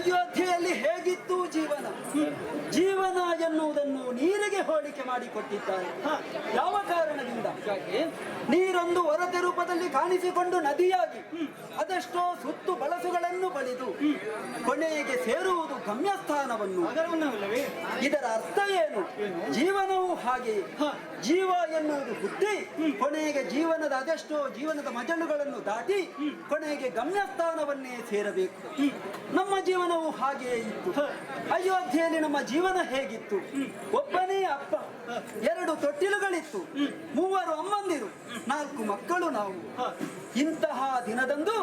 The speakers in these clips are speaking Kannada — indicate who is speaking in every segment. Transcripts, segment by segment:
Speaker 1: ಅಯೋಧ್ಯೆಯಲ್ಲಿ ಹೇಗಿತ್ತು ಜೀವನ? ಜೀವನ ಎನ್ನುವುದನ್ನು ನೀರಿಗೆ ಹೋಲಿಕೆ ಮಾಡಿಕೊಟ್ಟಿದ್ದಾರೆ. ಯಾವ ಕಾರಣದಿಂದ? ನೀರೊಂದು ಹೊರತೆ ರೂಪದಲ್ಲಿ ಕಾಣಿಸಿಕೊಂಡು ನದಿಯಾಗಿ ಅದೆಷ್ಟೋ ಸುತ್ತು ಬಳಸುಗಳನ್ನು ಬಳಿದು ಕೊನೆಗೆ ಸೇರುವುದು ಗಮ್ಯಸ್ಥಾನವನ್ನು. ಇದರ ಅರ್ಥ ಏನು? ಜೀವನವು ಹಾಗೆ. ಜೀವ ಎನ್ನುವುದು ಹುಟ್ಟಿ ಕೊನೆಗೆ ಜೀವನದ ಅದೆಷ್ಟೋ ಜೀವನದ ಮಜಲುಗಳನ್ನು ದಾಟಿ ಕೊನೆಗೆ ಗಮ್ಯಸ್ಥಾನವನ್ನೇ ಸೇರಬೇಕು. ನಮ್ಮ ಜೀವನವು ಹಾಗೆಯೇ ಇತ್ತು. ಅಯೋಧ್ಯೆಯಲ್ಲಿ ನಮ್ಮ ಜೀವನ ಹೇಗಿತ್ತು? ಒಬ್ಬನೇ ಅಪ್ಪ, 2 ತೊಟ್ಟಿಲುಗಳಿತ್ತು, 3 ಅಮ್ಮಂದಿರು, 4 ಮಕ್ಕಳು ನಾವು. ಇಂತಹ ದಿನದಂದು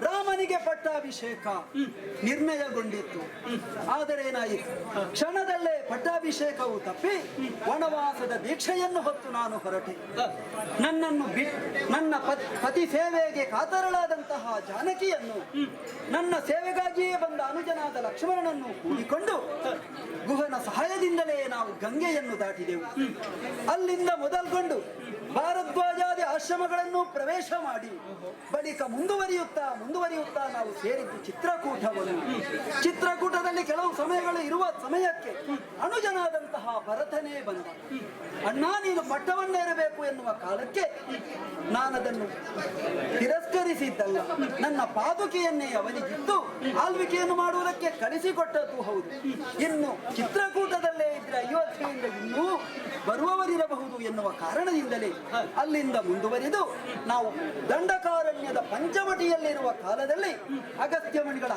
Speaker 1: ರಾಮನಿಗೆ ಪಟ್ಟಾಭಿಷೇಕ ನಿರ್ಣಯಗೊಂಡಿತ್ತು. ಆದರೆ ಏನಾಯಿತು? ಕ್ಷಣದಲ್ಲೇ ಪಟ್ಟಾಭಿಷೇಕವು ತಪ್ಪಿ ವನವಾಸದ ದೀಕ್ಷೆಯನ್ನು ಹೊತ್ತು ನಾನು ಹೊರಟೆ. ನನ್ನನ್ನು ನನ್ನ ಪತಿ ಸೇವೆಗೆ ಕಾತರಳಾದಂತಹ ಜಾನಕಿಯನ್ನು, ನನ್ನ ಸೇವೆಗಾಗಿಯೇ ಬಂದ ಅನುಜನಾದ ಲಕ್ಷ್ಮಣನನ್ನು ಕೂಡಿಕೊಂಡು ಗುಹನ ಸಹಾಯದಿಂದಲೇ ನಾವು ಗಂಗೆಯನ್ನು ದಾಟಿದೆವು. ಅಲ್ಲಿಂದ ಮೊದಲ್ಗೊಂಡು ಭಾರದ್ವಾಜಾದಿ ಆಶ್ರಮಗಳನ್ನು ಪ್ರವೇಶ ಮಾಡಿ ಬಳಿಕ ಮುಂದುವರಿಯುತ್ತಾ ನಾವು ಸೇರಿದ್ದು ಚಿತ್ರಕೂಟವನ್ನು. ಚಿತ್ರಕೂಟದಲ್ಲಿ ಕೆಲವು ಸಮಯಗಳು ಇರುವ ಸಮಯಕ್ಕೆ ಅನುಜನಾದಂತಹ ಭರತನೇ ಬಂದ. ಅಣ್ಣ, ನೀನು ಪಟ್ಟವನ್ನೇರಬೇಕು ಎನ್ನುವ ಕಾಲಕ್ಕೆ ನಾನದನ್ನು ತಿರಸ್ಕರಿಸಿದ್ದಲ್ಲ, ನನ್ನ ಪಾದುಕೆಯನ್ನೇ ಅವನಿಗಿತ್ತು ಆಳ್ವಿಕೆಯನ್ನು ಮಾಡುವುದಕ್ಕೆ ಕಳಿಸಿಕೊಟ್ಟದ್ದು ಹೌದು. ಇನ್ನು ಚಿತ್ರಕೂಟದಲ್ಲೇ ಇದ್ರೆ ಅಯೋಧ್ಯೆಯಿಂದ ಇನ್ನೂ ಬರುವವರಿರಬಹುದು ಎನ್ನುವ ಕಾರಣದಿಂದಲೇ ಅಲ್ಲಿಂದ ಮುಂದುವರಿದು ನಾವು ದಂಡಕಾರಣ್ಯದ ಪಂಚವಟಿಯಲ್ಲಿರುವ ಕಾಲದಲ್ಲಿ ಅಗಸ್ತ್ಯ ಮುನಿಗಳ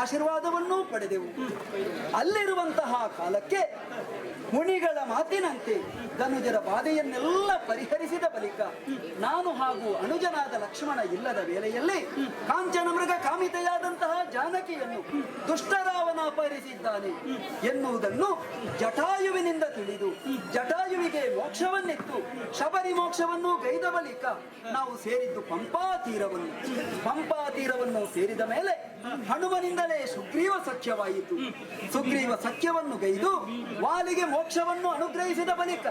Speaker 1: ಆಶೀರ್ವಾದವನ್ನೂ ಪಡೆದೆವು. ಅಲ್ಲಿರುವಂತಹ ಕಾಲಕ್ಕೆ ಮುನಿಗಳ ಮಾತಿನಂತೆ ಧನುಜರ ಬಾಧೆಯನ್ನೆಲ್ಲ ಪರಿಹರಿಸಿದ ಬಳಿಕ ನಾನು ಹಾಗೂ ಅನುಜನಾದ ಲಕ್ಷ್ಮಣ ಇಲ್ಲದ ವೇಳೆಯಲ್ಲಿ ಕಾಂಚನ ಮೃಗ ಕಾಮಿತೆಯಾದಂತಹ ಜಾನಕಿಯನ್ನು ದುಷ್ಟರಾವನ ಅಪಹರಿಸಿದ್ದಾನೆ ಎನ್ನುವುದನ್ನು ಜಟಾಯುವಿನಿಂದ ತಿಳಿದು ಜಟಾಯುವಿಗೆ ಮೋಕ್ಷವನ್ನಿತ್ತು ಶಬರಿ ಮೋಕ್ಷವನ್ನು ಗೈದ ಬಳಿಕ ನಾವು ಸೇರಿದ್ದು ಪಂಪಾ ತೀರವನ್ನು ಸೇರಿದ ಮೇಲೆ ಹನುಮನಿಂದಲೇ ಸುಗ್ರೀವ ಸಖ್ಯವಾಯಿತು. ಸುಗ್ರೀವ ಸಖ್ಯವನ್ನು ಗೈದು ವಾಲಿಗೆ ಮೋಕ್ಷವನ್ನು ಅನುಗ್ರಹಿಸಿದ ಬಳಿಕ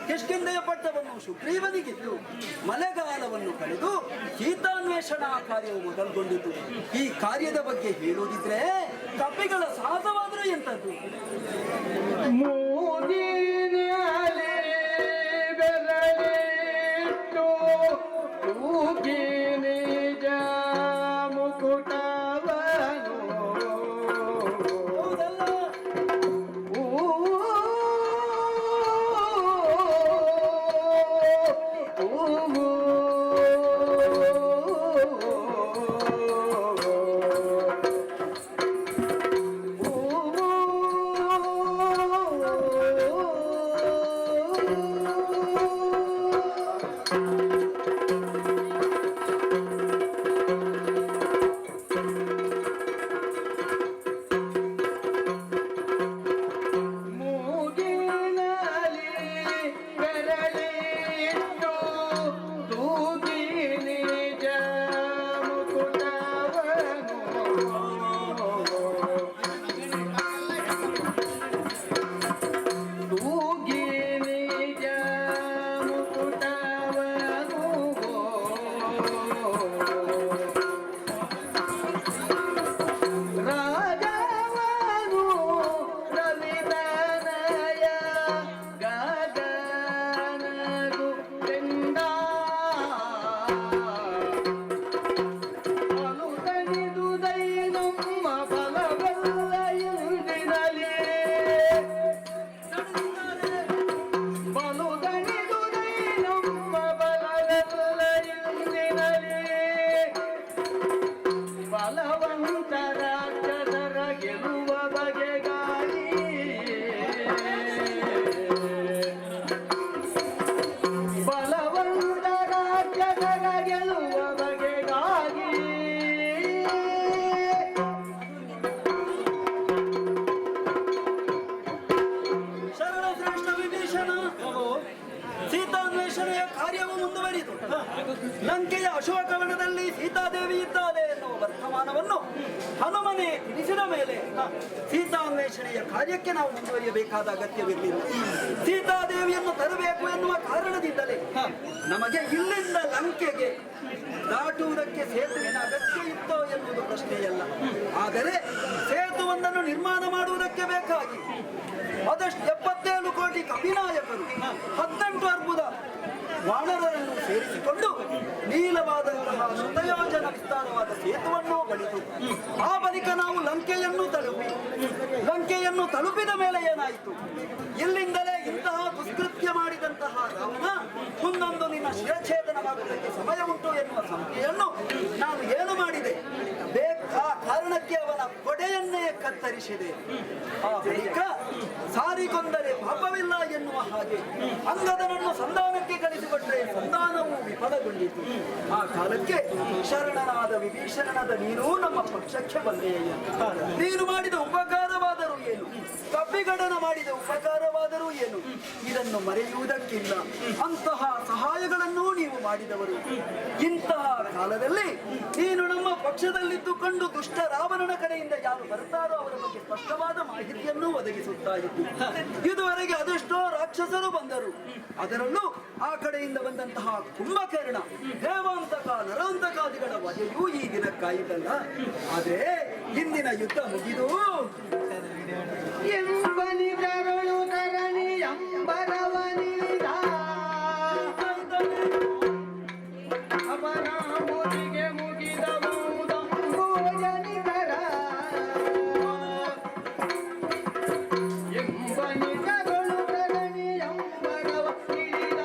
Speaker 1: ಕಿಷ್ಕಿಂಧೆಯ ಪಟ್ಟವನ್ನು ಸುಗ್ರೀವನಿಗಿದ್ದು ಮಳೆಗಾಲವನ್ನು ಕಳೆದು ಸೀತಾನ್ವೇಷಣಾ ಕಾರ್ಯವು ಮೊದಲುಗೊಂಡಿತು. ಈ ಕಾರ್ಯದ ಬಗ್ಗೆ ಹೇಳುವುದಿದ್ರೆ ಕಪಿಗಳ ಸಾಹಸವಾದರೂ ಎಂತದ್ದು. ಲಂಕೆಯ ಅಶೋಕವನದಲ್ಲಿ ಸೀತಾದೇವಿ ಇದ್ದಾಳೆ ಎನ್ನುವ ವರ್ತಮಾನವನ್ನು ಹನುಮನೆ ತಿಳಿಸಿದ ಮೇಲೆ ಸೀತಾನ್ವೇಷಣೆಯ ಕಾರ್ಯಕ್ಕೆ ನಾವು ಮುಂದುವರಿಯಬೇಕಾದ ಅಗತ್ಯವಿರಲಿಲ್ಲ. ಸೀತಾದೇವಿಯನ್ನು ತರಬೇಕು ಎನ್ನುವ ಕಾರಣದಿಂದಲೇ ನಮಗೆ ಇಲ್ಲಿಂದ ಲಂಕೆಗೆ ದಾಟುವುದಕ್ಕೆ ಸೇತುವಿನ ಅಗತ್ಯ ಇತ್ತೋ ಎನ್ನುವುದು ಪ್ರಶ್ನೆಯಲ್ಲ. ಆದರೆ ಸೇತುವೊಂದನ್ನು ನಿರ್ಮಾಣ ಮಾಡುವುದಕ್ಕೆ ಬೇಕಾಗಿ ಅದಷ್ಟು 77 ಕೋಟಿ ಕಪಿನಾಯಕರು 18 ಅರ್ಬುದ ವಾನರರನ್ನು ಸೇರಿಸಿಕೊಂಡು ನೀಲವಾದಂತಹ ಶತಯೋಜನ ವಿಸ್ತಾರವಾದ ಸೇತುವನ್ನು ಬಳಿತು. ಆ ಬಳಿಕ ನಾವು ಲಂಕೆಯನ್ನು ತಲುಪಿದ ಮೇಲೆ ಏನಾಯಿತು? ಇಲ್ಲಿಂದಲೇ ಇಂತಹ ದುಷ್ಕೃತ್ಯ ಮಾಡಿದಂತಹ ರಾವಣ ಮುಂದೊಂದು ನಿನ್ನ ಶಿರಛೇದನವಾಗುವುದಕ್ಕೆ ಸಮಯ ಉಂಟು ಎನ್ನುವ ಸಂಖ್ಯೆಯನ್ನು ನಾನು ಏನು ಮಾಡಿದೆ? ಆ ಕಾರಣಕ್ಕೆ ಅವನ ಕೊಡೆಯನ್ನೇ ಕತ್ತರಿಸಿದೆ. ಆ ಬಳಿಕ ಸಾರಿಕೊಂಡರೆ ಪಾಪವಿಲ್ಲ ಎನ್ನುವ ಹಾಗೆ ಅಂಗದನನ್ನು ಸಂಧಾನಕ್ಕೆ ಕಳಿಸಿಕೊಟ್ಟರೆ ಸಂಧಾನವು ವಿಫಲಗೊಂಡಿತು. ಆ ಕಾಲಕ್ಕೆ ಶರಣನಾದ ವಿಭೀಷಣನಾದ ನೀನು ನಮ್ಮ ಪಕ್ಷಕ್ಕೆ ಬಂದೆಯಯ್ಯ. ನೀನು ಮಾಡಿದ ಉಪಕಾರವಾದರೂ ಏನು, ಕಪಿಗಡನ ಮಾಡಿದ ಉಪಕಾರವಾದರೂ ಏನು, ಇದನ್ನು ಮರೆಯುವುದಕ್ಕಿಲ್ಲ. ಅಂತಹ ಸಹಾಯಗಳನ್ನು ನೀವು ಮಾಡಿದವರು. ಇಂತಹ ಕಾಲದಲ್ಲಿ ನೀನು ನಮ್ಮ ಪಕ್ಷದಲ್ಲಿದ್ದುಕೊಂಡು ದುಷ್ಟ ರಾವಣನ ಕಡೆಯಿಂದ ಯಾರು ಬರ್ತಾರೋ ಅವರ ಬಗ್ಗೆ ಸ್ಪಷ್ಟವಾದ ಮಾಹಿತಿಯನ್ನು ಒದಗಿಸುತ್ತಾ ಇದ್ದು ಇದುವರೆಗೆ ಅದೆಷ್ಟೋ ರಾಕ್ಷಸರು ಬಂದರು. ಅದರಲ್ಲೂ ಆ ಕಡೆಯಿಂದ ಬಂದಂತಹ ಕುಂಭಕರ್ಣ, ದೇವಾಂತಕ, ನರಾಂತಕಾದಿಗಳ ವಧೆಯೂ ಈ ದಿನಕ್ಕಾಯಿತಲ್ಲ. ಆದರೆ ಹಿಂದಿನ ಯುದ್ಧ ಮುಗಿದು
Speaker 2: ಎಂಬನಿಗರುಳು ಕರಣಿ ಎಂಬರವನಿದ ಅಪರಾಮುದಿಗೆ ಮುಗಿದವುದಂಬೋಜನಿಗರ ಎಂಬನಿಗರುಳು ಕರಣಿ ಎಂಬರವ ಇಳಿದ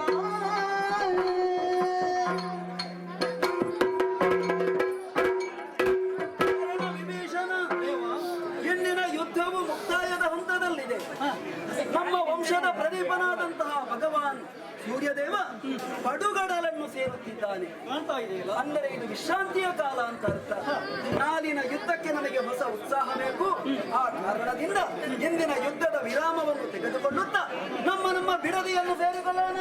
Speaker 1: ವಿಭೀಷಣ, ಇಂದಿನ ಯುದ್ಧವು ಮುಕ್ತಾಯದ ಹಂತದಲ್ಲಿದೆ. ನಮ್ಮ ವಂಶದ ಪ್ರದೀಪನಾದಂತಹ ಭಗವಾನ್ ಸೂರ್ಯದೇವ ಪಡುಗಡಲನ್ನು ಸೇರುತ್ತಿದ್ದಾನೆ. ಅಂದರೆ ಇದು ವಿಶ್ರಾಂತಿಯ ಕಾಲ ಅಂತ ಅರ್ಥ. ನಾಳಿನ ಯುದ್ಧಕ್ಕೆ ನಮಗೆ ಹೊಸ ಉತ್ಸಾಹ ಬೇಕು. ಆ ಕಾರಣದಿಂದ ಇಂದಿನ ಯುದ್ಧದ ವಿರಾಮವನ್ನು ತೆಗೆದುಕೊಳ್ಳುತ್ತಾ ನಮ್ಮ ಬಿಡದಿಯನ್ನು ಸೇರಿಕೊಳ್ಳೋಣ.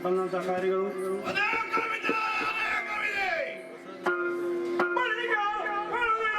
Speaker 3: ಬಂದಂತ ಕಾರ್ಯಗಳು
Speaker 4: ಅನೇಕವಿದೆ. ಬಳಿಗ ಬಳುವಿನ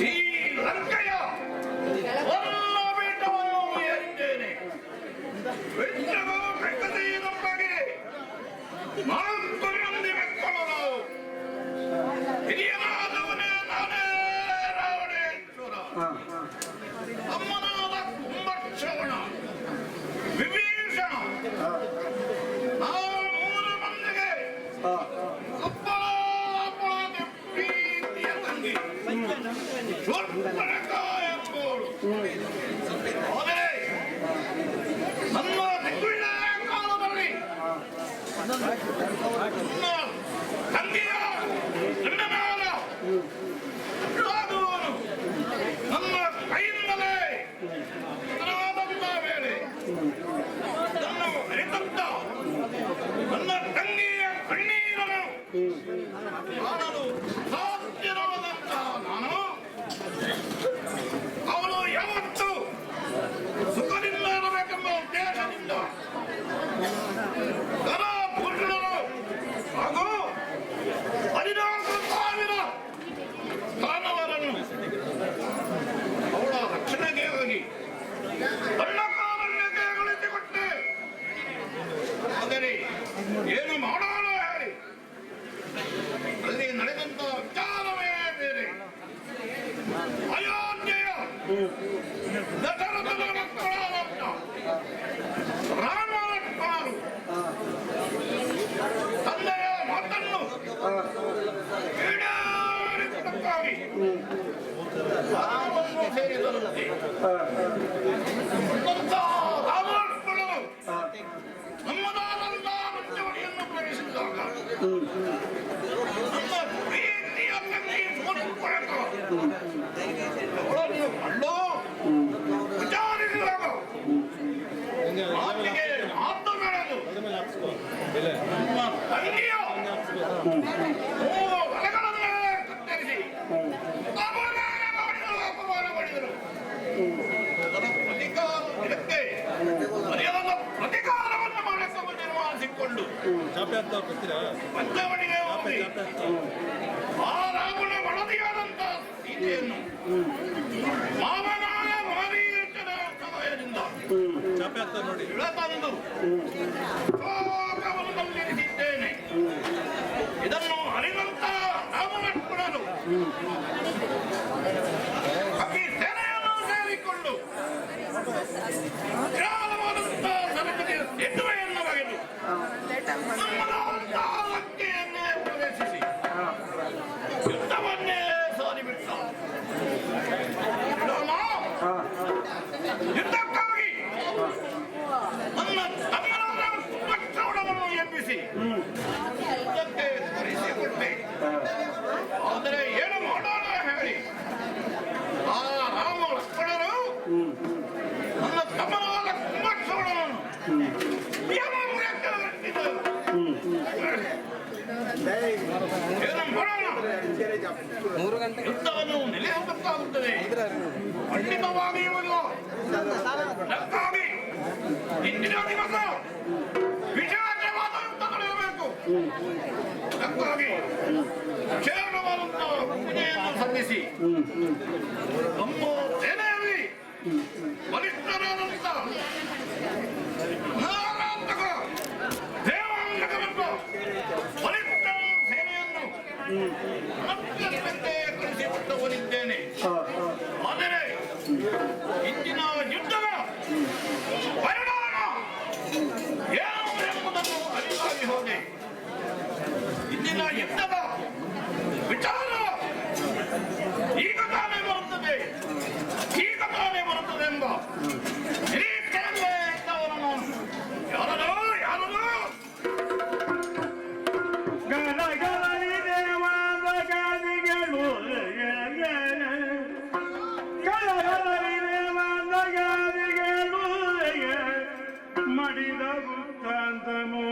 Speaker 4: ಈ ಲಂಕೆಯ ಒಂದು ಬೆಟ್ಟವನ್ನು ಏರಿದ್ದೇನೆ. ಬೆಟ್ಟವು ಬೆಟ್ಟದಿ ನಮಗೆ 4 ಮಂದಿ ಮಕ್ಕಳು ನಾವು. ಹಿರಿಯನಾದವನೇ ನಾನೇ ರಾವಣೇಶ್ವರ. ಅಮ್ಮನಾದ ಕುಂಭಶ್ರವಣ, ವಿಭೀಷಣ. ನಾವು 3 ಮಂದಿಗೆ ಅಪ್ಪಳಾಗೆ ಪ್ರೀತಿಯ ತಂಗಿ ಶೂರ್ಪಣಖ ಎಂಬುವಳು. ಆದರೆ ನನ್ನ ದಿಗ್ವಿಜಯ ಕಾಲದಲ್ಲಿ ನನ್ನ ತಂಗಿಯ ಗಂಡನಾದ ರಾಘವನು ನನ್ನ ಕೈಯಿಂದಲೇ ಮೃತನಾದಂತ ವೇಳೆ ನನ್ನ ಅರಿತಂತ ನನ್ನ ತಂಗಿಯ ಕಣ್ಣೀರನ್ನು ಕಾಣಲು ಸಾಧ್ಯವಾದಂತ ನಾನು ಅವಳು ಯಾವತ್ತು ಸುಖದಿಂದ ಇರಬೇಕೆಂಬ ಉದ್ದೇಶದಿಂದ ಧನಪೂರ್ಣರು ಹಾಗೂ 14,000 ಮಾನವರನ್ನು ಅವಳ ರಕ್ಷಣೆಗೆ ಹೋಗಿ ಕಳ್ಳಕಾರಣ್ಯಕ್ಕೆ ಗಳಿಸಿಕೊಟ್ಟೆ. ಆದರೆ ಏನು ಮಾಡೋಣ ಹೇಳಿ, ಅಲ್ಲಿ ನಡೆದಂತ ವಿಚಾರವೇ ಬೇರೆ. ಅಯೋಧ್ಯೆಯ ದಶರಥನ ಮಕ್ಕಳಾದಂತ ರಾಮ ಲಕ್ಷ್ಮಣರು ತಂದೆಯ ಮಾತನ್ನು ಈಡೇರಿಸುವುದಕ್ಕಾಗಿ ರಾಮವನ್ನು ಸೇರಿದರಂತೆ. ರಾಮ ಲಕ್ಷ್ಮಣರು ನಮ್ಮದಾದಂತ ಮುಂಚೂಣಿಯನ್ನು ಪ್ರವೇಶಿಸಿದಾಗ ನಮ್ಮ ಪ್ರೀತಿಯ ತಂಗಿ ಶೂರ್ಪಣಖ ಅವಳನ್ನು ಕಂಡು ವಿಚಾರಿಸಿದಾಗ ಮಾತಿಗೆ ಮಾತು ಬೆಳೆದು ನಮ್ಮ ತಂಗಿಯ 3 ಹೊಲಗಳನ್ನೇ ಕತ್ತರಿಸಿ ಅಪಮಾನ ಮಾಡಿದರು. ಇದಕ್ಕೆ ಸರಿಯಾದ ಪ್ರತಿಕಾರವನ್ನು ಮಾಡಲು ತೀರ್ಮಾನಿಸಿಕೊಂಡು ಪಂಚವಟಿಗೆ ಹೋಗಿ ಆ ರಾಮನ ವರದಿಯಾದಂತ ಸೀತೆಯನ್ನು ಮಾವನಾಯ ಮಾರೀಚನ ಸಹಾಯದಿಂದ ಇಳತಂದು ಶೋಕವನ್ನಲ್ಲಿರಿಸಿದ್ದೇನೆ. ಇದನ್ನು ಅರಿದಂತ ರಾಮಲಕ್ಷ್ಮಣರು ಅತಿ ಸೇನೆಯನ್ನು ಸೇರಿಕೊಂಡು ವಿಶಾಲವಾದಂತ ಸರಪಳಿಯ ಸೇತುವೆಯನ್ನು ಬಗೆದು ನಮ್ಮದಾದಂತ ಲಂಕೆಯನ್ನೇ ಪ್ರವೇಶಿಸಿ ಯುದ್ಧವನ್ನೇ ಸಾರಿಬಿಟ್ಟ. ಯುದ್ಧಕ್ಕಾಗಿ ನನ್ನ ತಮ್ಮನಾದ ಕುಂಭಶ್ರವಣವನ್ನು ಎಬ್ಬಿಸಿ ಯುದ್ಧಕ್ಕೆ ಕರೆಸಿಕೊಟ್ಟೆ. ಆದರೆ ಏನು ಮಾಡೋಣ ಹೇಳಿ, ಆ ರಾಮ ಲಕ್ಷ್ಮಣರು ನನ್ನ ತಮ್ಮನಾದ ಕುಂಭಶ್ರವಣವನ್ನು ಯಮಪುರಕ್ಕೆ ಹೊರಟಿದ್ದರು. ಏನು ಮಾಡೋಣ? ಯುದ್ಧವನ್ನು ನಿಲ್ಲಿಸಬೇಕಾಗುತ್ತದೆ. ಖಂಡಿತವಾಗಿ ಅದಕ್ಕಾಗಿ ಇಂದಿನ ದಿವಸ ವಿಶೇಷವಾದ ಯುದ್ಧ ನಡೆಯಬೇಕು. ಅದಕ್ಕಾಗಿ ವಿಶೇಷವಾದಂತಹ ಪೂಜೆಯನ್ನು ಸಲ್ಲಿಸಿ ನಮ್ಮ ಸೇನೆಯಲ್ಲಿ ಬಲಿಷ್ಠರಾದಂತ ನಾರಾಂತಕ ದೇವಾಂಗವೆಂಬ ಬಲಿಷ್ಠ ಸೇನೆಯನ್ನು ಮತ್ತೆ ಕಳಿಸಿಕೊಟ್ಟವನಿದ್ದೇನೆ. ಆದರೆ ಇಂದಿನ ಯುದ್ಧದ ಪರಿಣಾಮ ಏನು ಎಂಬುದನ್ನು ಅರಿವಾಗಿ ಹೋದೆ. ಇಂದಿನ ಯುದ್ಧದ ವಿಚಾರ ಈಗ ತಾನೇ ಬರುತ್ತದೆ ಎಂಬ ನಿರೀಕ್ಷೆಯಲ್ಲೇ ಇದ್ದವನು ನಾನು. ಯಾರದು
Speaker 3: ಮಡಿದ ವೃತ್ತಾಂತಮೋ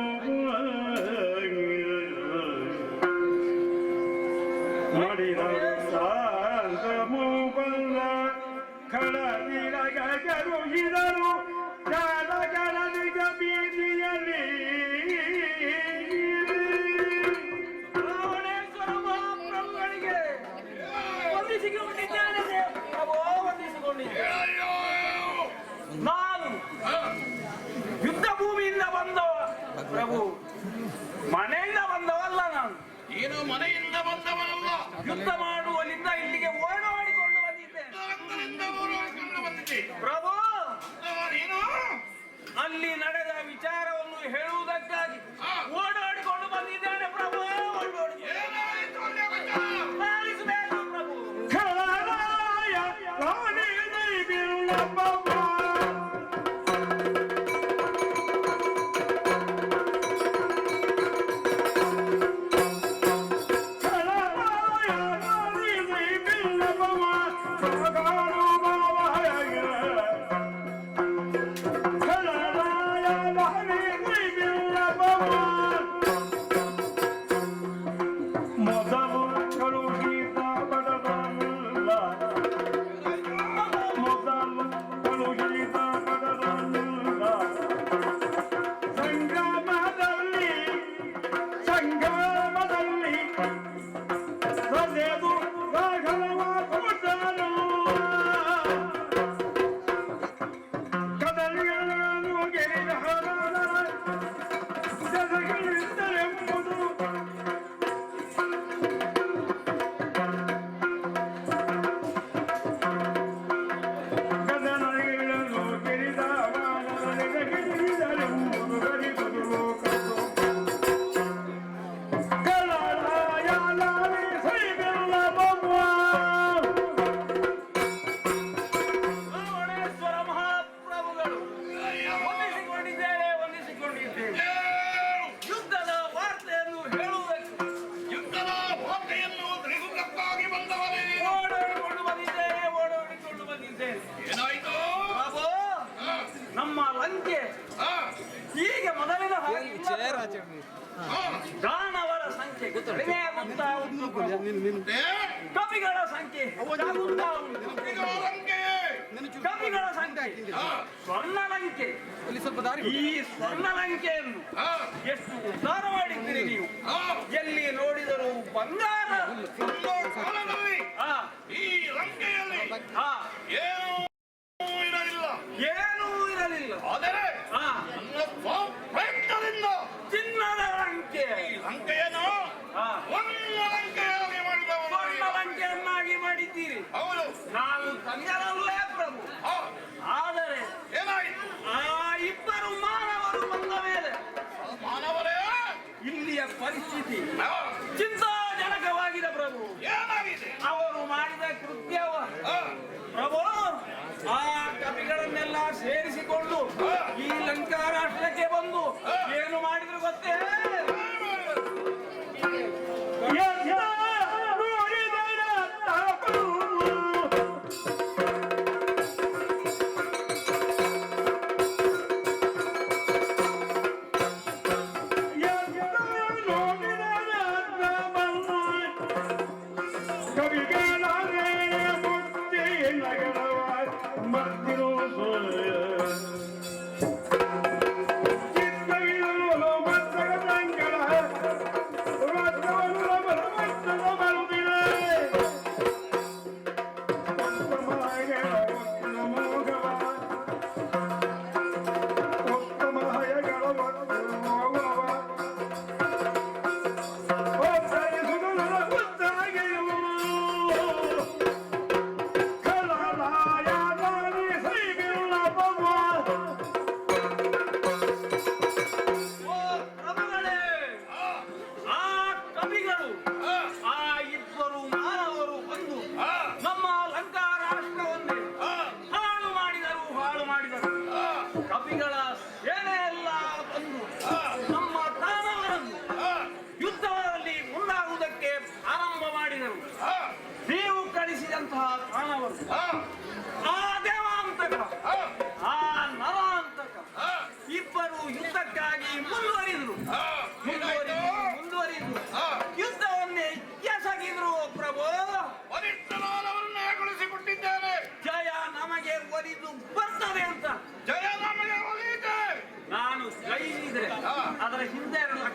Speaker 3: ಮಡಿದ ವೃತ್ತಾಂತಮೋ ಬಲ್ಲ ಕಳದಿರಗರುಹಿದರು ಕಾಲಗಣನಿಗ ಬೀದಿಯಲ್ಲಿ
Speaker 2: ರಾವಣೇಶ್ವರ ಮಹಾಪ್ರಭುಗಳಿಗೆ ವಂದಿಸಿಕೊಂಡಿದ್ದೇನೆ ಪ್ರಭು, ವಂದಿಸಿಕೊಂಡಿದ್ದೇನೆ. ನಾನು ಯುದ್ಧ ಭೂಮಿಯಿಂದ ಬಂದವ ಪ್ರಭು, ಮನೆಯಿಂದ ಬಂದವಲ್ಲ. ನಾನು
Speaker 4: ನೀನು ಮನೆಯಿಂದ ಬಂದವನಲ್ಲ,
Speaker 2: ಯುದ್ಧ ಮಾಡುವಲ್ಲಿಂದ ಇಲ್ಲಿಗೆ ಓಡಾಡಿಕೊಂಡು ಬಂದಿದ್ದೇನೆ ಪ್ರಭು.
Speaker 4: ನೀನು
Speaker 2: ಅಲ್ಲಿ ನಡೆದ ವಿಚಾರವನ್ನು ಹೇಳುವುದಕ್ಕಾಗಿ ಓಡಾಡಿಕೊಂಡು ಬಂದಿದ್ದೇನೆ ಪ್ರಭು.
Speaker 4: ಏನಾಯಿತು ಅಲ್ಲೇ ಗೊತ್ತಾ?
Speaker 2: ಪಾಲಿಸಬೇಕು ಪ್ರಭು. ದಾನವರ ಸಂಖ್ಯೆ ಕಡಿಮೆ ಆಗುತ್ತಾ ಉಂಟು. ಕಪಿಗಳ ಸಂಖ್ಯೆ ಹೆಚ್ಚಾಗುತ್ತಾ ಉಂಟು. ಕಪಿಗಳ ಸಂಖ್ಯೆ ಸ್ವರ್ಣಲಂಕೆ. ಈ ಸ್ವರ್ಣಲಂಕೆಯನ್ನು ಎಷ್ಟು ಉದ್ಧಾರ ಮಾಡಿದ್ದೀರಿ ನೀವು. ಎಲ್ಲಿ ನೋಡಿದರೂ ಬಂಗಾರ.
Speaker 4: ಈ ಲಂಕೆಯಲ್ಲಿ
Speaker 2: ಏನೂ ಇರಲಿಲ್ಲ.
Speaker 4: ಆದರೆ ಪ್ರಯತ್ನದಿಂದ
Speaker 2: ಚಿನ್ನದ ಲಂಕೆ
Speaker 4: ಲಂಕೆಯನ್ನು
Speaker 2: ಲಂಕೆಯನ್ನಾಗಿ ಮಾಡಿದ್ದೀರಿ.
Speaker 4: ಹೌದು,
Speaker 2: ನಾವು ತಂಗರಲ್ಲೇ ಪ್ರಭು. ಆದರೆ
Speaker 4: ಏನಾಯಿತು?
Speaker 2: ಆ ಇಬ್ಬರು ಮಾನವರು ಬಂದ ಮೇಲೆ
Speaker 4: ಮಾನವರೇ
Speaker 2: ಇಲ್ಲಿಯ ಪರಿಸ್ಥಿತಿ ಚಿಂತಾಜನಕವಾಗಿದೆ ಪ್ರಭು.
Speaker 4: ಏನಾಗಿದೆ?
Speaker 2: ಅವರು ಮಾಡಿದ ಕೃತ್ಯವ ಪ್ರಭು, ಆ ಕಪಿಗಳನ್ನೆಲ್ಲ ಸೇರಿಸಿಕೊಂಡು ಈ ಲಂಕಾ ರಾಷ್ಟ್ರಕ್ಕೆ ಬಂದು ಏನು ಮಾಡಿದ್ರು ಗೊತ್ತೇ?
Speaker 3: ಚಿತ್ತವಿರಲು ಮತ್ತಗಳ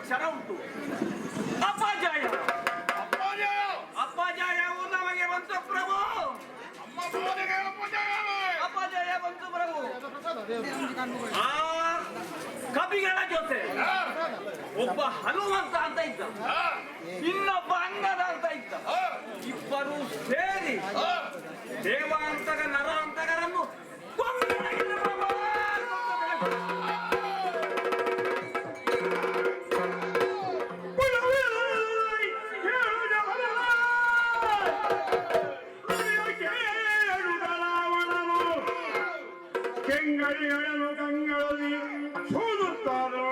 Speaker 2: ಅಕ್ಷರ ಉಂಟು. ಅಪಜಯ
Speaker 4: ಅಪ್ಪಾಜಯ
Speaker 2: ಅಪಜಯವು ನಮಗೆ ಬಂತು ಪ್ರಭು.
Speaker 4: ಅಮ್ಮ ಬೋಧೆಗೆ ಅಪ್ಪಜಯವೇ
Speaker 2: ಅಪಜಯ ಬಂತು ಪ್ರಭು. ಆ ಕವಿಗಳ ಜೊತೆ ಒಬ್ಬ ಹನುಮಂತ ಅಂತ ಇದ್ದ, ಇನ್ನೊಬ್ಬ ಅಂಗದ ಅಂತ ಇದ್ದ. ಇಬ್ಬರು ಸೇರಿ ದೇವಾಂತಕ ನರಾಂತಕರನ್ನು ಕೊಂದೊಯ್ದರು ಪ್ರಭು.
Speaker 3: ಕೆಂಗಡಿಗಳನ್ನು ಕಂಗಳಲ್ಲಿ ಸೂದುತ್ತಾರೋ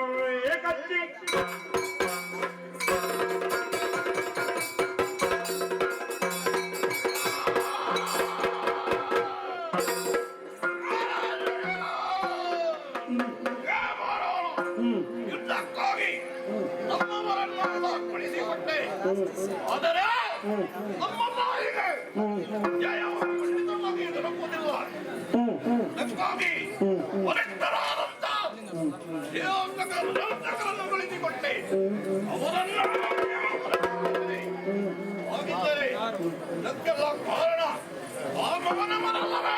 Speaker 3: ಏಕತ್ತಿ
Speaker 4: ಯುದ್ಧಕ್ಕಾಗಿ ನಮ್ಮವರನ್ನು ಕಳಿಸಿಕೊಟ್ಟೆ. ಆದರೆ ನಮ್ಮ ತಾಯಿಗೆ ಜಯವನ್ನು ಖಂಡಿತವಾಗಿ ದೊರಕುವುದಿಲ್ಲ. ಅದಕ್ಕಾಗಿ ವರಿಷ್ಠರಾದಂತ ದೇವಾಂತಕರನ್ನು ಕಳಿಸಿಕೊಟ್ಟೆ. ಅವರನ್ನು ಹಾಗಿದ್ದರೆ ಇದಕ್ಕೆಲ್ಲ ಕಾರಣ ಆ ಮಗನ ಮನಲ್ಲವೇ?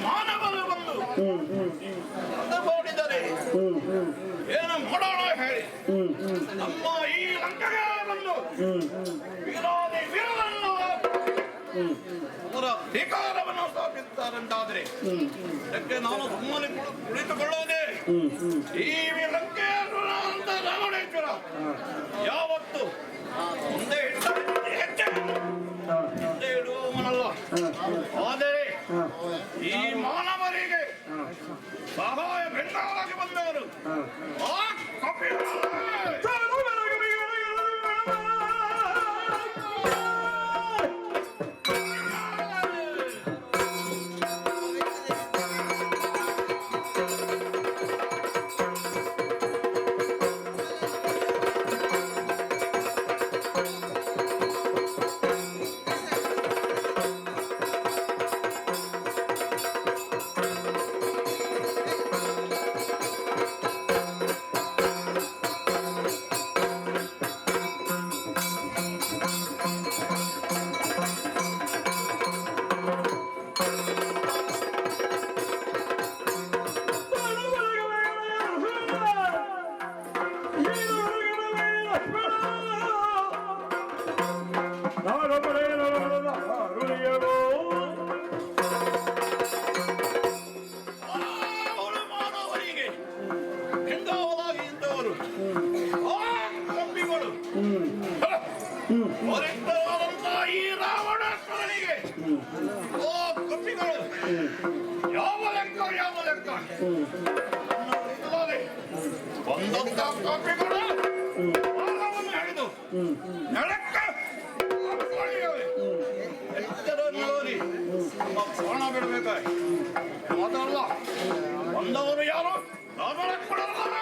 Speaker 4: ಮಾನವರು ಬಂದು ನೋಡಿದರೆ ಏನು ಮಾಡೋಣ ಹೇಳಿ ನಮ್ಮ ಈ ಲಂಕೆಗೆ ಬಂದು ವಿರೋಧಿ ವೀರರನ್ನು ಅವರ ಅಧಿಕಾರವನ್ನು ಸ್ಥಾಪಿಸುತ್ತಾರಂತಾದ್ರೆ ಇದಕ್ಕೆ ನಾನು ಸುಮ್ಮನೆ ಕುಳಿತುಕೊಳ್ಳೋದೆ. ಈ ಲಂಕೆಯನ್ನು ಅಂತ ರಾವಣೇಶ್ವರ ಯಾವತ್ತು ಮುಂದೆ ಹಿಂದೆ ಇಡುವವನಲ್ಲ. ಆದರೆ ಈ ಮಾನವರಿಗೆ ಸಹಾಯ ಬೆಂಗಾಲಾಗಿ ಬಂದವರು ಆ ಮಾನವರಿಗೆ ಬೆಂಗಾವಲಾಗಿ ಇದ್ದವರು ಆ ಕಪ್ಪಿಗಳು ವರಿಷ್ಠರಾದಂತ ಈ ರಾವಣೇಶ್ವರನಿಗೆ ಓ ಕಪ್ಪಿಗಳು ಯಾವ ಲೆಕ್ಕ ಬಂದಂತ ಕಪ್ಪಿಗಳು ಭಾಗವನ್ನು ಹಿಡಿದು ನೆಲಕ್ಕೆ ಎತ್ತರ ನೋಡಿ ನಮ್ಮ ಪ್ರಾಣ ಬಿಡಬೇಕಾಗಿ ಅದಲ್ಲ ಬಂದವರು ಯಾರು ರಾಮಲಕ್ಷ್ಮಣರಲ್ಲ.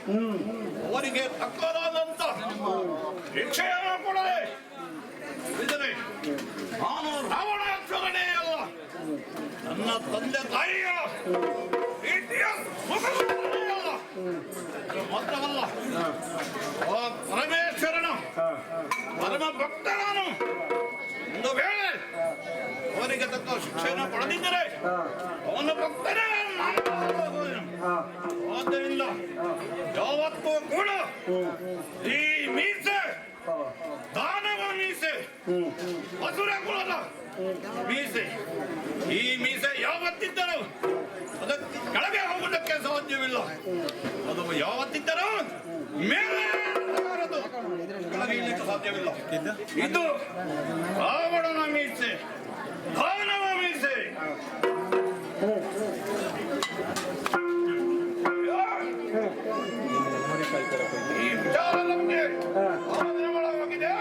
Speaker 4: ಅವರಿಗೆ ತಕ್ಕದಾದಂತ ಶಿಕ್ಷೆಯನ್ನು ಕೊಡದೆ ಇದ್ದರೆ ನಾನು ರಾವಣಾಸುರನೇ ಅಲ್ಲ, ನನ್ನ ತಂದೆ ತಾಯಿಗಳ ಪ್ರೀತಿಯ ಸುಖವೇ ಅಲ್ಲ. ಅದು ಮಾತ್ರವಲ್ಲ, ಆ ಪರಮೇಶ್ವರನ ಪರಮ ಭಕ್ತನಾನು. ಒಂದು ವೇಳೆ ಅವನಿಗೆ ತಕ್ಕ ಶಿಕ್ಷೆಯನ್ನು ಪಡೆದಿದ್ದರೆ ಅವನ ಭಕ್ತನೇ ನಾನು. ಆದ್ದರಿಂದ ಯಾವತ್ತೂ ಕೂಡ ಈ ಮೀಸೆ, ದಾನವ ಮೀಸೆ, ಅಸುರ ಕುಲದ ಮೀಸೆ, ಈ ಮೀಸೆ ಯಾವತ್ತಿದ್ದರೂ ಅದಕ್ಕೆ ಕೆಳಗೆ ಹೋಗುವುದಕ್ಕೆ ಸಾಧ್ಯವಿಲ್ಲ. ಅದು ಯಾವತ್ತಿದ್ದರೂ ಮೇಲೆ ಕೆಳಗೆ ಇರಲಿಕ್ಕೆ ಸಾಧ್ಯವಿಲ್ಲ. ಇದು ರಾವಣನ ಮೀಸೆ, ದಾನವ ಮೀಸೆ. ಈ ವಿಚಾರ ನಮಗೆ ಆಲೋಚನೆ ಮಾಡಬೇಕಾಗಿದೆ.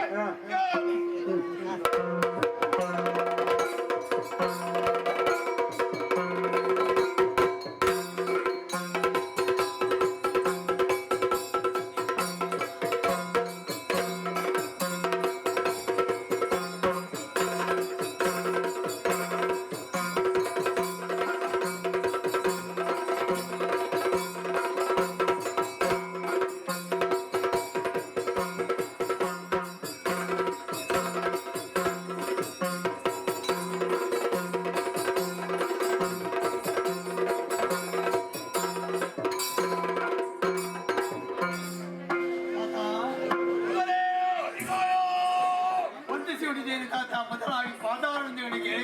Speaker 2: ಬದಲಾಗಿ ಪಾದಾರಣ್ಯಗಳಿಗೆ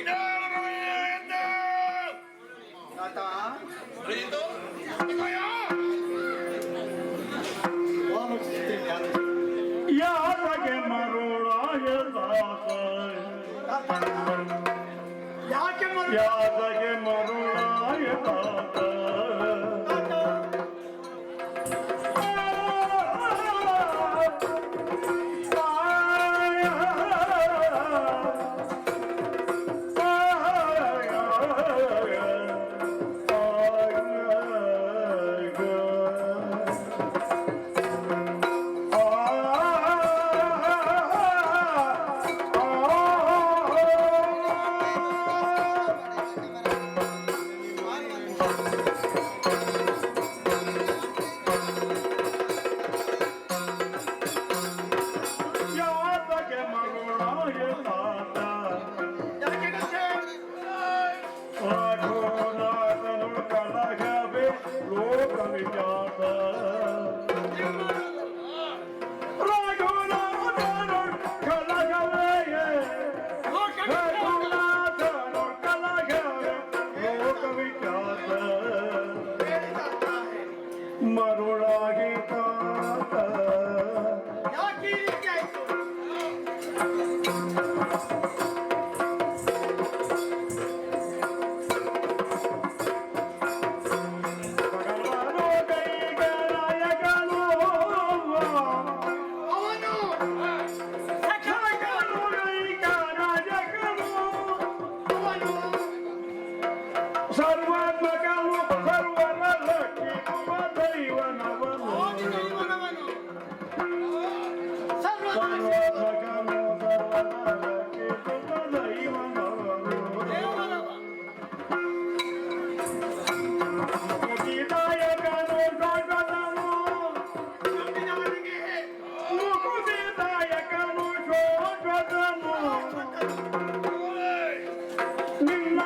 Speaker 3: ಯಾರಿಗೆ ಮರುಳಾಯ ಯಾರಿಗೆ ಮರುಳಾಯ ಮರುಳಾಗಿ ಕಾತ
Speaker 2: ಯಾಕೆ ಈ ರೀತಿ ಆಯ್ತು?
Speaker 3: ನಿನ್ನ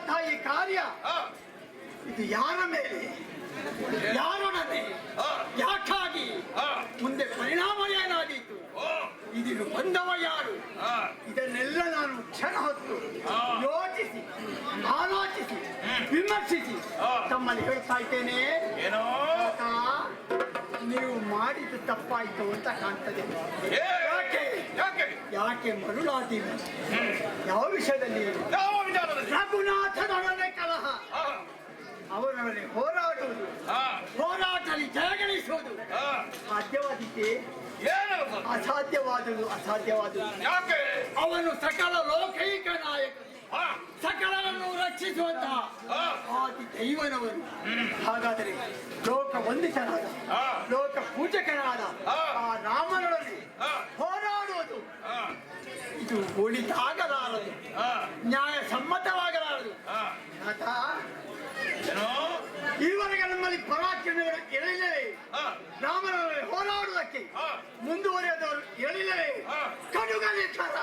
Speaker 5: ಮಾಡುವಂತಹ ಈ ಕಾರ್ಯ
Speaker 4: ಆ,
Speaker 5: ಇದು ಯಾರ ಮೇಲೆ, ಯಾರೊಡನೆ,
Speaker 4: ಆ,
Speaker 5: ಯಾಕಾಗಿ,
Speaker 4: ಆ,
Speaker 5: ಮುಂದೆ ಪರಿಣಾಮ ಏನಾದೀತು,
Speaker 4: ಓ,
Speaker 5: ಇದನ್ನು ಬಂದವ ಯಾರು,
Speaker 4: ಆ,
Speaker 5: ಇದನ್ನೆಲ್ಲ ನಾನು ಕ್ಷಣ ಹೊತ್ತು
Speaker 4: ಆ.
Speaker 5: ಯೋಚಿಸಿ ಆಲೋಚಿಸಿ ವಿಮರ್ಶಿಸಿ
Speaker 4: ಆ.
Speaker 5: ತಮ್ಮಲ್ಲಿ ಹೇಳ್ತಾ ಇದ್ದೇನೆ.
Speaker 4: ಏನೋ
Speaker 5: ಆತ, ನೀವು ಮಾಡಿದ್ದು ತಪ್ಪಾಯ್ತು ಅಂತ ಕಾಣ್ತದೆ.
Speaker 4: ಏ,
Speaker 5: ಯಾಕೆ
Speaker 4: ಯಾಕೆ
Speaker 5: ಯಾಕೆ ಮರುಳಾದೀವಿ? ಯಾವ ವಿಷಯದಲ್ಲಿ?
Speaker 4: ಯಾವ ವಿಚಾರದಲ್ಲಿ
Speaker 5: ರಘುನಾಥನೊಡನೆ ಕಲಹ,
Speaker 4: ಆ,
Speaker 5: ಅವರೊಡನೆ ಹೋರಾಡುವುದು,
Speaker 4: ಆ,
Speaker 5: ಹೋರಾಟದಲ್ಲಿ ಜಯಗಳಿಸುವುದು
Speaker 4: ಆ,
Speaker 5: ಸಾಧ್ಯವಾದಿದ್ದೆ?
Speaker 4: ಏನದು
Speaker 5: ಅಸಾಧ್ಯವಾದುದು, ಅಸಾಧ್ಯವಾದುದು.
Speaker 4: ಯಾಕೆ
Speaker 5: ಅವನು ಸಕಲ ಲೋಕೈಕ ನಾಯಕ,
Speaker 4: ಆ,
Speaker 5: ಸಕಲರನ್ನು ರಕ್ಷಿಸುವಂತಹ
Speaker 4: ಆ,
Speaker 5: ಆದಿ ದೈವನವನು. ಹಾಗಾದರೆ ಲೋಕ ವಂದಿತನಾದ,
Speaker 4: ಆ.
Speaker 5: ಲೋಕ ಪೂಜಕನಾದ
Speaker 4: ಆ.
Speaker 5: ಆ ರಾಮನೊಡನೆ
Speaker 4: ಆ.
Speaker 5: ಹೋರಾಡುವುದು
Speaker 4: ಆ,
Speaker 5: ಇದು ಒಳಿತಾಗಲಾರದು,
Speaker 4: ಆ,
Speaker 5: ನ್ಯಾಯ ಸಮ್ಮತವಾಗಲಾರದು.
Speaker 4: ಆ,
Speaker 5: ಆತ,
Speaker 4: ಏನೋ
Speaker 5: ಈವರೆಗೆ ನಮ್ಮಲ್ಲಿ ಪರಾಕ್ರಮಿಗಳು ಇರಲಿಲ್ಲವೇ?
Speaker 4: ಆ,
Speaker 5: ರಾಮನೊಡನೆ ಹೋರಾಡುವುದಕ್ಕೆ
Speaker 4: ಆ,
Speaker 5: ಮುಂದುವರಿಯದವರು ಇರಲಿಲ್ಲವೇ?
Speaker 4: ಆ.
Speaker 5: ಕಡುಗಲಿ ಕರ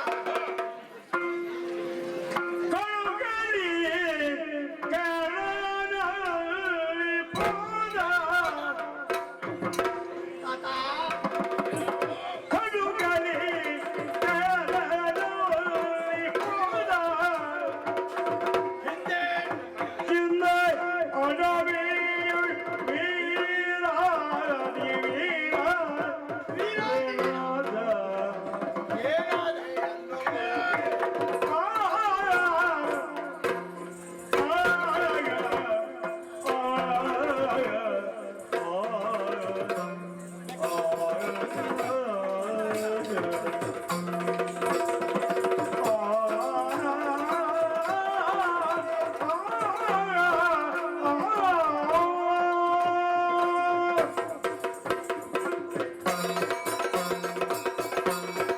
Speaker 3: ಕಳುಗಲಿ ಕರನಲ್ಲಿ ಪೋದ
Speaker 5: ಆತ,
Speaker 3: ಕಳುಗಲಿ ಕರನಲ್ಲಿ ಪೋದ
Speaker 5: ಹಿಂದೆ
Speaker 3: ಚಿನ್ನ ಅಡವಿಯುಳ್ ವೀರಾದಿ ವೀರಾದ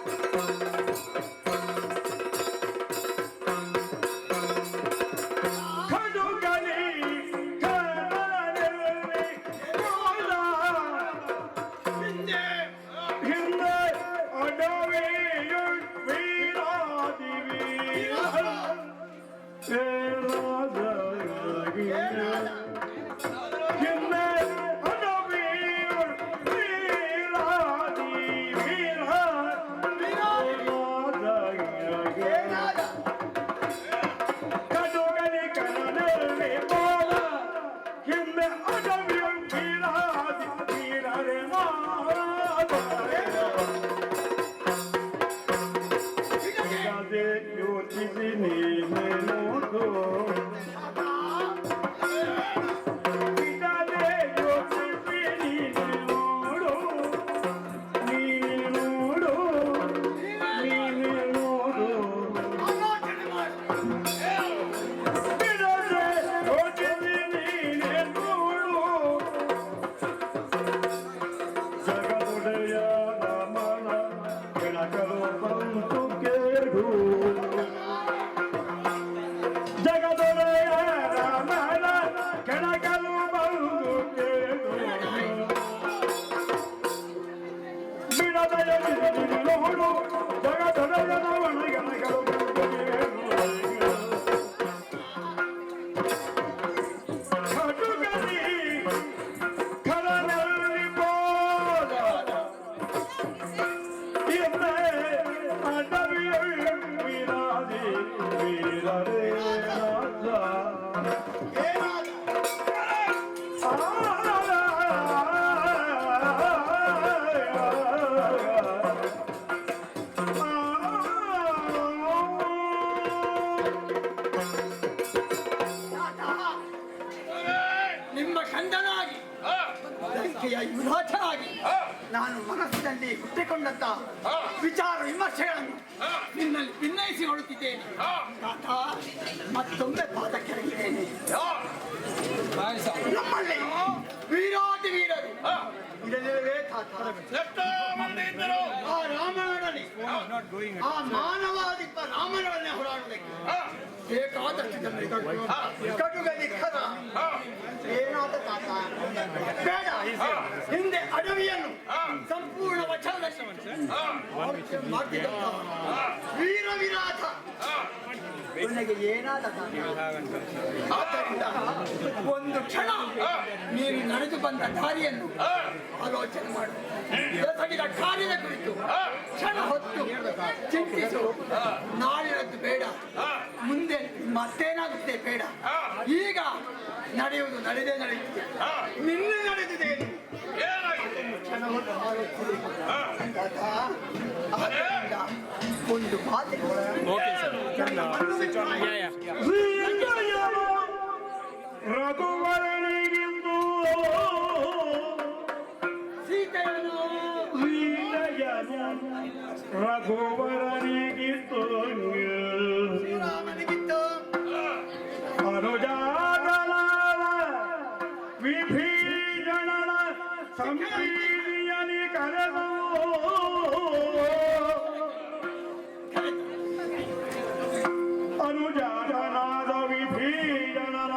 Speaker 5: ಏನಾದರೂ ಹಿಂದೆ ಏನಾದ
Speaker 3: ಕಡುಗಲಿ ಕರನಲ್ಲಿ ಪೋದ ಹಿಂದೆ ಅಡವಿಯುಳ್ ವೀರಾದಿ ವೀರರೆ ಮಾದ ಅದೇ ಯೋಚಿಸಿ ನೀನೆ ನೋಡು ಇದೇ ಯೋಚಿಸಿ ನೀನೆ ನೋಡು ನೀನೆ ನೋಡು ನೀನೆ ನೋಡು
Speaker 5: ಆಲೋಚನೆ ಮಾಡು.
Speaker 3: ಬಿಡದೆ ಯೋಚಿಸಿ ನೀನೆ ನೋಡು ಜಗದೊಡೆಯ ರಾಮನ ಕೆಳಕಲು ಬಂತು ಕೇಳು ಜಗದೊಡೆಯ ರಾಮನ ಕೆಳಕಲು ಬಂದು ಕೇಳು ಬಿಡದಯ ನೋಡು ಜಗದೊಡೆಯ ರಾಮನ ಕೆಳಕಲು ಬಂದು ಕೇಳು ಕಟುಕಲಿ ಕರನಲ್ಲಿ ಪೋದ ಹಿಂದೆ ಅಡವಿಯುಳ್ ವೀರಾದಿ ವೀರರೇ ರಾಜ
Speaker 5: ಏನಾದ ನಿಮ್ಮ ಕಂದನಾಗಿ
Speaker 4: ಆ,
Speaker 5: ಲಂಕೆಯ ಯುವರಾಜನಾಗಿ
Speaker 4: ಆ,
Speaker 5: ನಾನು ಮನಸ್ಸಿನಲ್ಲಿ ಹುಟ್ಟಿಕೊಂಡಂತ
Speaker 4: ಆ.
Speaker 5: ವಿಚಾರ ವಿಮರ್ಶೆಗಳನ್ನು
Speaker 4: ಆ.
Speaker 5: ನಿನ್ನಲ್ಲಿ ಭಿನ್ನಯಿಸಿಕೊಳ್ಳುತ್ತಿದ್ದೇನೆ.
Speaker 4: ಆ,
Speaker 5: ತಾತ, ಮತ್ತೊಮ್ಮೆ ಪಾದ ಕೆಳಗಿದ್ದೇನೆ.
Speaker 4: ಯಾ,
Speaker 5: ನಮ್ಮಲ್ಲಿ ವೀರಾದಿ ವೀರರು
Speaker 4: ಆ,
Speaker 5: ಇರಲಿಲ್ಲವೇ ತಾತ?
Speaker 4: ಎಷ್ಟೋ ಮಂದಿ ಇದ್ದರು
Speaker 5: ಆ ರಾಮನೊಡನೆ, ಆ ಮಾನವಾದಿಪ್ಪ ರಾಮನೊಡನೆ ಹೋರಾಡುವುದಕ್ಕೆ
Speaker 4: ಆ,
Speaker 5: ಬೇಕಾದಷ್ಟು ಜನ ಇದ್ದರು. ಕಟುಗಲಿ ಖರ
Speaker 4: ಆ,
Speaker 5: ಏನಾದ ತಾತ? ಬೇಡ, ಹಿಂದೆ ಅಡವಿಯನ್ನು ಸಂಪೂರ್ಣವಾಗಿ ವಚನದಲ್ಲಿ ಮಾಡ್ತಿದ್ದಂತಹ ವೀರ ವಿರಾಟ ನನಗೆ ಏನಾದ ಆದ್ದರಿಂದ ಒಂದು ಕ್ಷಣ ನೀನು ನಡೆದು ಬಂದ ದಾರಿಯನ್ನು ಆಲೋಚನೆ ಮಾಡು. ಎಸಗಿದ ಕಾರ್ಯದ ಕುರಿತು ಕ್ಷಣ ಹೊತ್ತು ಚಿಂತಿಸು. ನಾಳಿನದ್ದು ಬೇಡ, ಮುಂದೆ ಮತ್ತೇನಾಗುತ್ತೆ ಬೇಡ. ಈಗ ನಡೆಯುವುದು ನಡೆದೇ ನಡೆಯುತ್ತದೆ. ನಿನ್ನೆ ನಡೆದಿದೆ ಕ್ಷಣ ಹೊತ್ತು ಆಲೋಚಿಸಿ. ಆದ್ದರಿಂದ ಒಂದು ಮಾತು
Speaker 3: ರಘುವರನಿಗಿಂದು
Speaker 5: ಸೀತೆಯನ್ನು
Speaker 3: ರಘುವರನಿಗಿಂದು
Speaker 5: ಶ್ರೀರಾಮನಿಗಿತ್ತು
Speaker 3: ಅನುಜಾತನ ವಿಭೀಷಣನ ಸಂಪೀಡಿಯನಿ ಕರೆದು ಅನುಜಾತನಾದ ವಿಭೀಷಣನ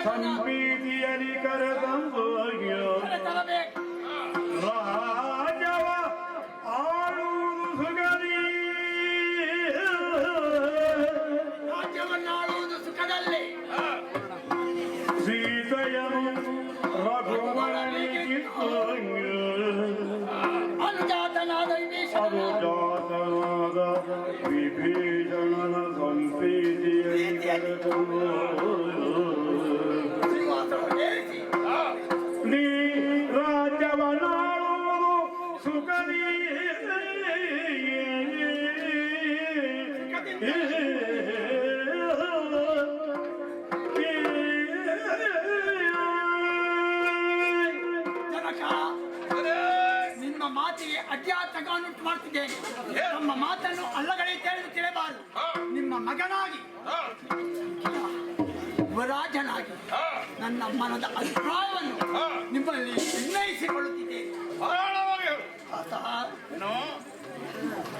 Speaker 3: ಸಂಪೀಡಿಯನಿ ಕರೆದಂದು
Speaker 5: ತರಬೇಕು.
Speaker 3: ರಾಜವ ಆಳುವುದು ಸುಗದಿ
Speaker 5: ರಾಜ್ಯವನ್ನಾಳುವುದು ಸುಖದಲ್ಲಿ
Speaker 3: ಸೀತೆಯನು ರಘುವರನಿಗಿತ್ತು
Speaker 5: ಅನುಜಾತನಾದ ವಿಭೀಷಣ
Speaker 3: ಅನುಜಾತನಾದ ವಿಭೀಷಣನ ಸಂಪ್ರೀತಿಯಲ್ಲಿ ಕರೆತಂದು
Speaker 5: ಶ್ರೀನಿವಾಸರೇಸಿ
Speaker 3: ನೀ ರಾಜ್ಯವನ್ನಾಳುವುದು ಸುಖದಿ
Speaker 5: ಜನಕ ನಿಮ್ಮ ಮಾತಿಗೆ ಅಡ್ಯಾತಕವನ್ನುಂಟು ಮಾಡ್ತಿದ್ದೇನೆ. ನಮ್ಮ ಮಾತನ್ನು ಅಲ್ಲಗಡೆ ತಿಳಿಯಬಾರದು. ನಿಮ್ಮ ಮಗನಾಗಿ ಯುವರಾಜನಾಗಿ ನನ್ನ ಮನದ ಅಭಿಪ್ರಾಯವನ್ನು ನಿಮ್ಮಲ್ಲಿ ನಿರ್ಣಯಿಸಿಕೊಳ್ಳುತ್ತಿದ್ದೇನೆ. ಆತಃ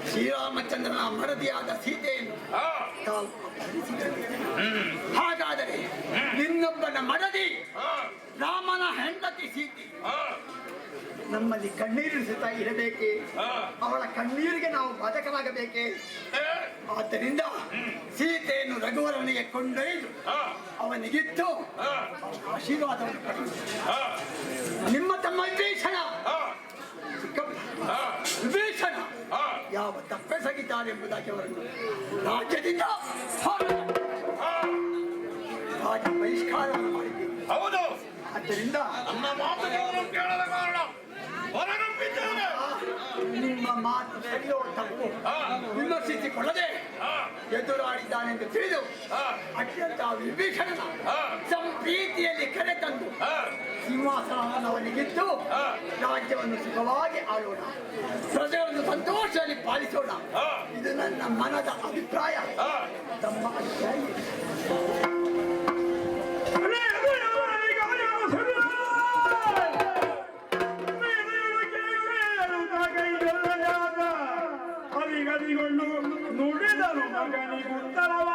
Speaker 5: ಶ್ರೀರಾಮಚಂದ್ರನ ಮಡದಿಯಾದ ಸೀತೆಯನ್ನು ತಾವು ಅಪಹರಿಸಿದರು. ಹಾಗಾದರೆ ಇನ್ನೊಬ್ಬನ ಮಡದಿ ರಾಮನ ಹೆಂಡತಿ ಸೀತೆ ನಮ್ಮಲ್ಲಿ ಕಣ್ಣೀರಿಸುತ್ತಾ ಇರಬೇಕೆ? ಅವಳ ಕಣ್ಣೀರಿಗೆ ನಾವು ಬಾಧಕರಾಗಬೇಕೆ? ಆದ್ದರಿಂದ ಸೀತೆಯನ್ನು ರಘುವರನಿಗೆ ಕೊಂಡೊಯ್ದು ಅವನಿಗಿತ್ತು ಆಶೀರ್ವಾದವನ್ನು ಪಡೆಯುವುದು. ನಿಮ್ಮ ತಮ್ಮ ವಿಭೀಷಣ ವಿಭೀಷಣ ಯಾವ ತಪ್ಪೆಸಗಿದ್ದಾರೆಂಬುದಾಗಿ ಅವರನ್ನು ರಾಜ್ಯದಿಂದ ರಾಜ ಬಹಿಷ್ಕಾರವನ್ನು ಮಾಡಿದ್ದೇವೆ.
Speaker 4: ಹೌದು,
Speaker 5: ಆದ್ದರಿಂದ
Speaker 4: ನಮ್ಮ ಮಾತನ್ನು ಕೇಳದ ಕಾರಣ ಹೊರನಂಬಿದ್ದೇನೆ.
Speaker 5: ನಿಮ್ಮ ಮಾತು ಸರಿಯೋ ತಪ್ಪು ವಿಮರ್ಶಿಸಿಕೊಳ್ಳದೆ ಎದುರಾಡಿದ್ದಾನೆಂದು ತಿಳಿದು ಅತ್ಯಂತ ವಿಭೀಷಣನ ಸಂಪ್ರೀತಿಯಲ್ಲಿ ಕರೆತಂದು ಸಿಂಹಾಸನವನ್ನು ಅವನಿಗಿದ್ದು ರಾಜ್ಯವನ್ನು ಸುಖವಾಗಿ ಆಳೋಣ, ಪ್ರಜೆಗಳನ್ನು ಸಂತೋಷದಲ್ಲಿ ಪಾಲಿಸೋಣ. ಇದು ನನ್ನ ಮನದ ಅಭಿಪ್ರಾಯ. ತಮ್ಮ ಅಭಿಪ್ರಾಯ
Speaker 3: ಅದಿಗದಿಗೊಂಡು ನುಡಿದನು ಮಗನಿಗುತ್ತರವ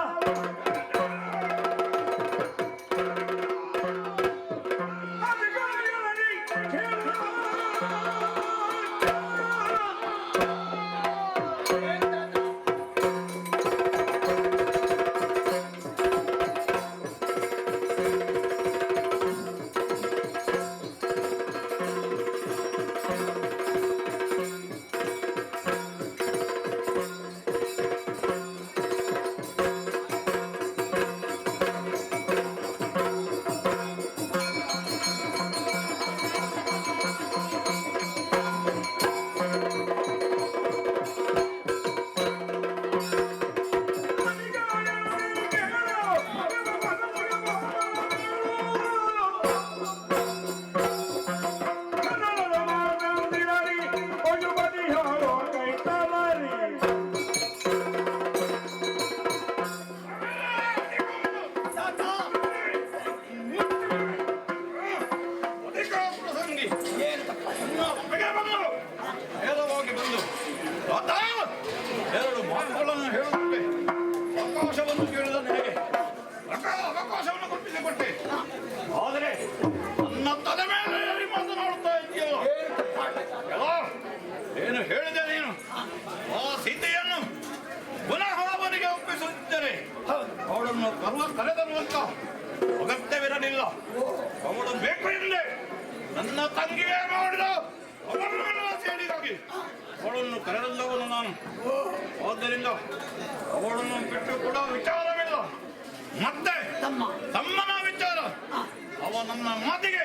Speaker 4: ತಂಗಿಗೆ ಮಾಡಿದ ಅವರನ್ನ ಸೇಡಿಗಾಗಿ ಅವಳನ್ನು ಕರೆದವನು ನಾನು. ಆದ್ದರಿಂದ ಅವಳನ್ನು ಬಿಟ್ಟು ಕೂಡ ವಿಚಾರವಿಲ್ಲ. ಮತ್ತೆ ತಮ್ಮನ ವಿಚಾರ, ಅವ ನನ್ನ ಮಾತಿಗೆ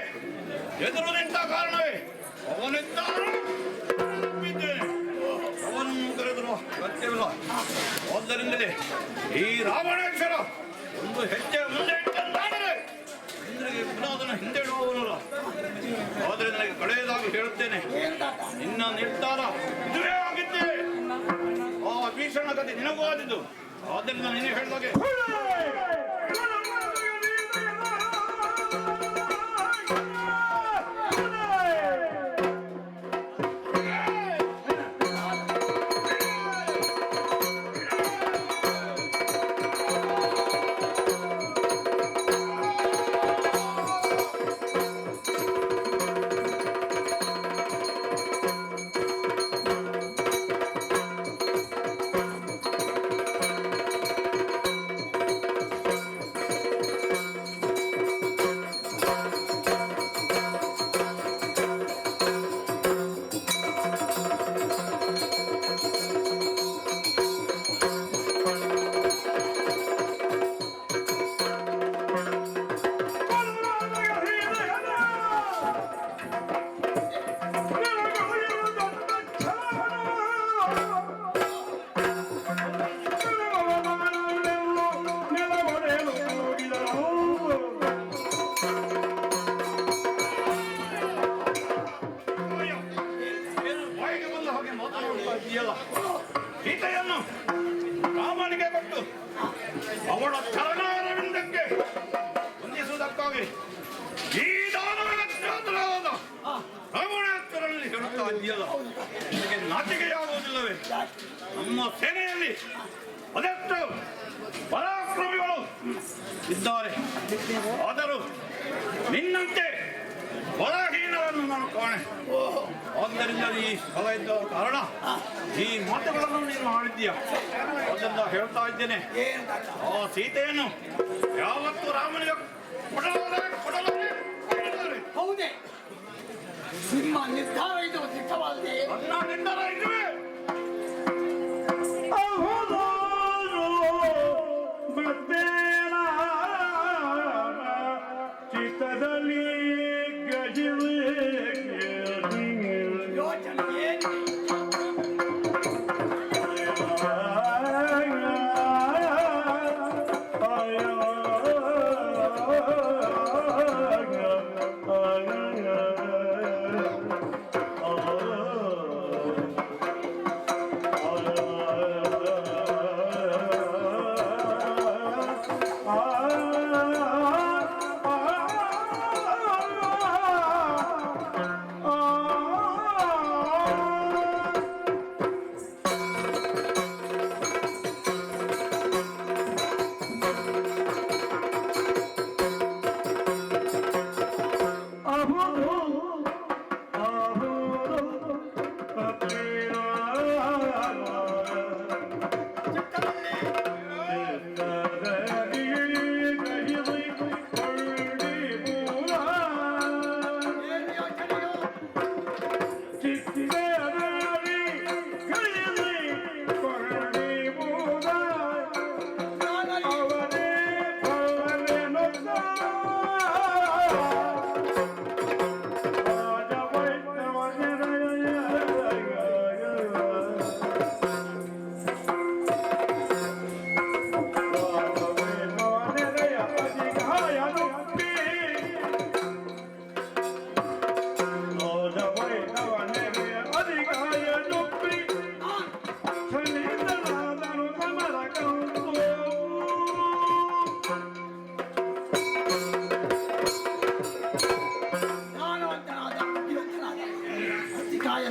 Speaker 4: ಎದುರು ನಿಂತ ಕಾರಣವೇ ಅವನಿದ್ದಾನು ನಂಬಿದ್ದೇನೆ. ಅವನನ್ನು ಕರೆದರು ಅಗತ್ಯವಿಲ್ಲ. ಆದ್ದರಿಂದಲೇ ಈ ರಾವಣೇಶ್ವರ ಒಂದು ಹೆಜ್ಜೆ ಮುಂದೆ ಇಟ್ಟಂತಾದರೆ ಇಂದ್ರಿಗೆ ಪುನಃ ಹಿಂದೆ ಇಡುವವನಲ್ಲ. ಆದರೆ ನನಗೆ ಕಡೆಯದಾಗಿ ಹೇಳುತ್ತೇನೆ, ನಿನ್ನ ನಿರ್ಧಾರ ಇದುವೇ ಆಗಿದ್ದೆ. ಆ ಭೀಷಣ ಕಥೆ ನಿನಗೂ ಆದಿದ್ದು. ಆದ್ದರಿಂದ ನೀನು ಹೇಳಿದಾಗೆ ಸೀತೆಯನ್ನು ರಾಮನಿಗೆ ಕೊಟ್ಟು ಅವಳ ಚರಣಾರವಿಂದಕ್ಕೆ ಹೊಂದಿಸುವುದಕ್ಕಾಗಿ ಈ ದಾನವಾದ ರಾವಣೇಶ್ವರಲ್ಲಿ ಹೇಳುತ್ತಾ ಇದೆಯಲ್ಲ, ನಿಮಗೆ ನಾಚಿಕೆಯಾಗುವುದಿಲ್ಲವೇ? ನಮ್ಮ ಸೇನೆಯಲ್ಲಿ ಅದೆಷ್ಟು ಪರಾಕ್ರಮಿಗಳು ಇದ್ದಾರೆ, ಆದರೂ ನಿನ್ನಂತೆ ಬಲಹೀನರನ್ನು ನಾನು ಕಾಣೆ. ಆದ್ದರಿಂದ ಈ ಫಲ ಇದ್ದ ಕಾರಣ ಈ ಮಾತುಗಳನ್ನು ನೀನು ಆಡಿದ್ದೀಯ. ಅದರಿಂದ ಹೇಳ್ತಾ ಇದ್ದೇನೆ, ಆ ಸೀತೆಯನ್ನು ಯಾವತ್ತು ರಾಮನಿಗೆ ಕೊಡಲಾರೆ.
Speaker 5: ಹೌದೇ, ನಿಮ್ಮ ನಿರ್ಧಾರ ಇದು ಸಿದ್ಧವಾಗಿದೆ.
Speaker 4: ನನ್ನ ನಿರ್ಧಾರ ಇದುವೇ.
Speaker 3: ಚಿತ್ತದಲ್ಲಿ
Speaker 5: ಯೋಚನೆ ಏನು?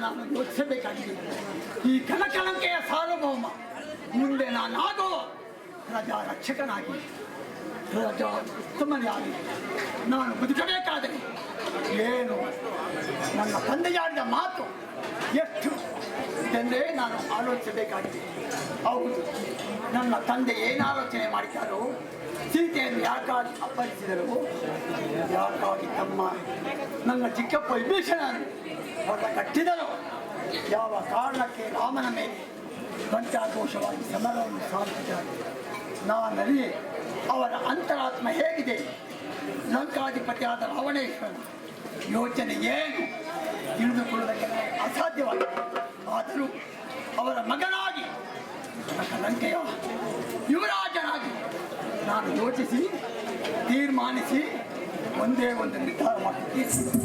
Speaker 5: ನಾನು ಯೋಚಿಸಬೇಕಾಗಿದೆ. ಈ ಕನಕಲಂಕೆಯ ಸಾರ್ವಭೌಮ ಮುಂದೆ ನಾನಾಗೋ ಪ್ರಜಾ ರಕ್ಷಕನಾಗಿ, ಪ್ರಜಾ ಉತ್ತಮನಾಗಿ ನಾನು ಬದುಕಬೇಕಾದರೆ ಏನು ನನ್ನ ತಂದೆಯಾಡಿದ ಮಾತು ಎಷ್ಟು ಇದೆಂದೇ ನಾನು ಆಲೋಚಿಸಬೇಕಾಗಿದೆ. ಹೌದು, ನನ್ನ ತಂದೆ ಏನು ಆಲೋಚನೆ ಮಾಡಿದ್ದಾರೋ ಸೀತೆಯನ್ನು ಯಾಕಾಗಿ ಅಪ್ಪಳಿಸಿದರು? ಯಾಕಾಗಿ ನನ್ನ ಚಿಕ್ಕಪ್ಪ ವಿಭೀಷಣ ಹೊರ ಕಟ್ಟಿದರು? ಯಾವ ಕಾರಣಕ್ಕೆ ರಾಮನ ಮೇಲೆ ಪಂಚಾಘೋಷವಾಗಿ ಸಮರವನ್ನು ಸಾಧಿಸಿದ್ದಾರೆ? ನಾನಲ್ಲಿ ಅವರ ಅಂತರಾತ್ಮ ಹೇಗಿದೆ? ಲಂಕಾಧಿಪತಿಯಾದ ರಾವಣೇಶ್ವರನ ಯೋಚನೆ ಏನು ತಿಳಿದುಕೊಳ್ಳುವುದಕ್ಕೆ ಅಸಾಧ್ಯವಾಗಿದೆ. ಆದರೂ ಅವರ ಮಗನಾಗಿ ಲಂಕೆಯ ಯುವರಾಜನಾಗಿ ನಾನು ಯೋಚಿಸಿ ತೀರ್ಮಾನಿಸಿ ಒಂದೇ ಒಂದು ನಿರ್ಧಾರ ಮಾಡುತ್ತಿದ್ದೇನೆ.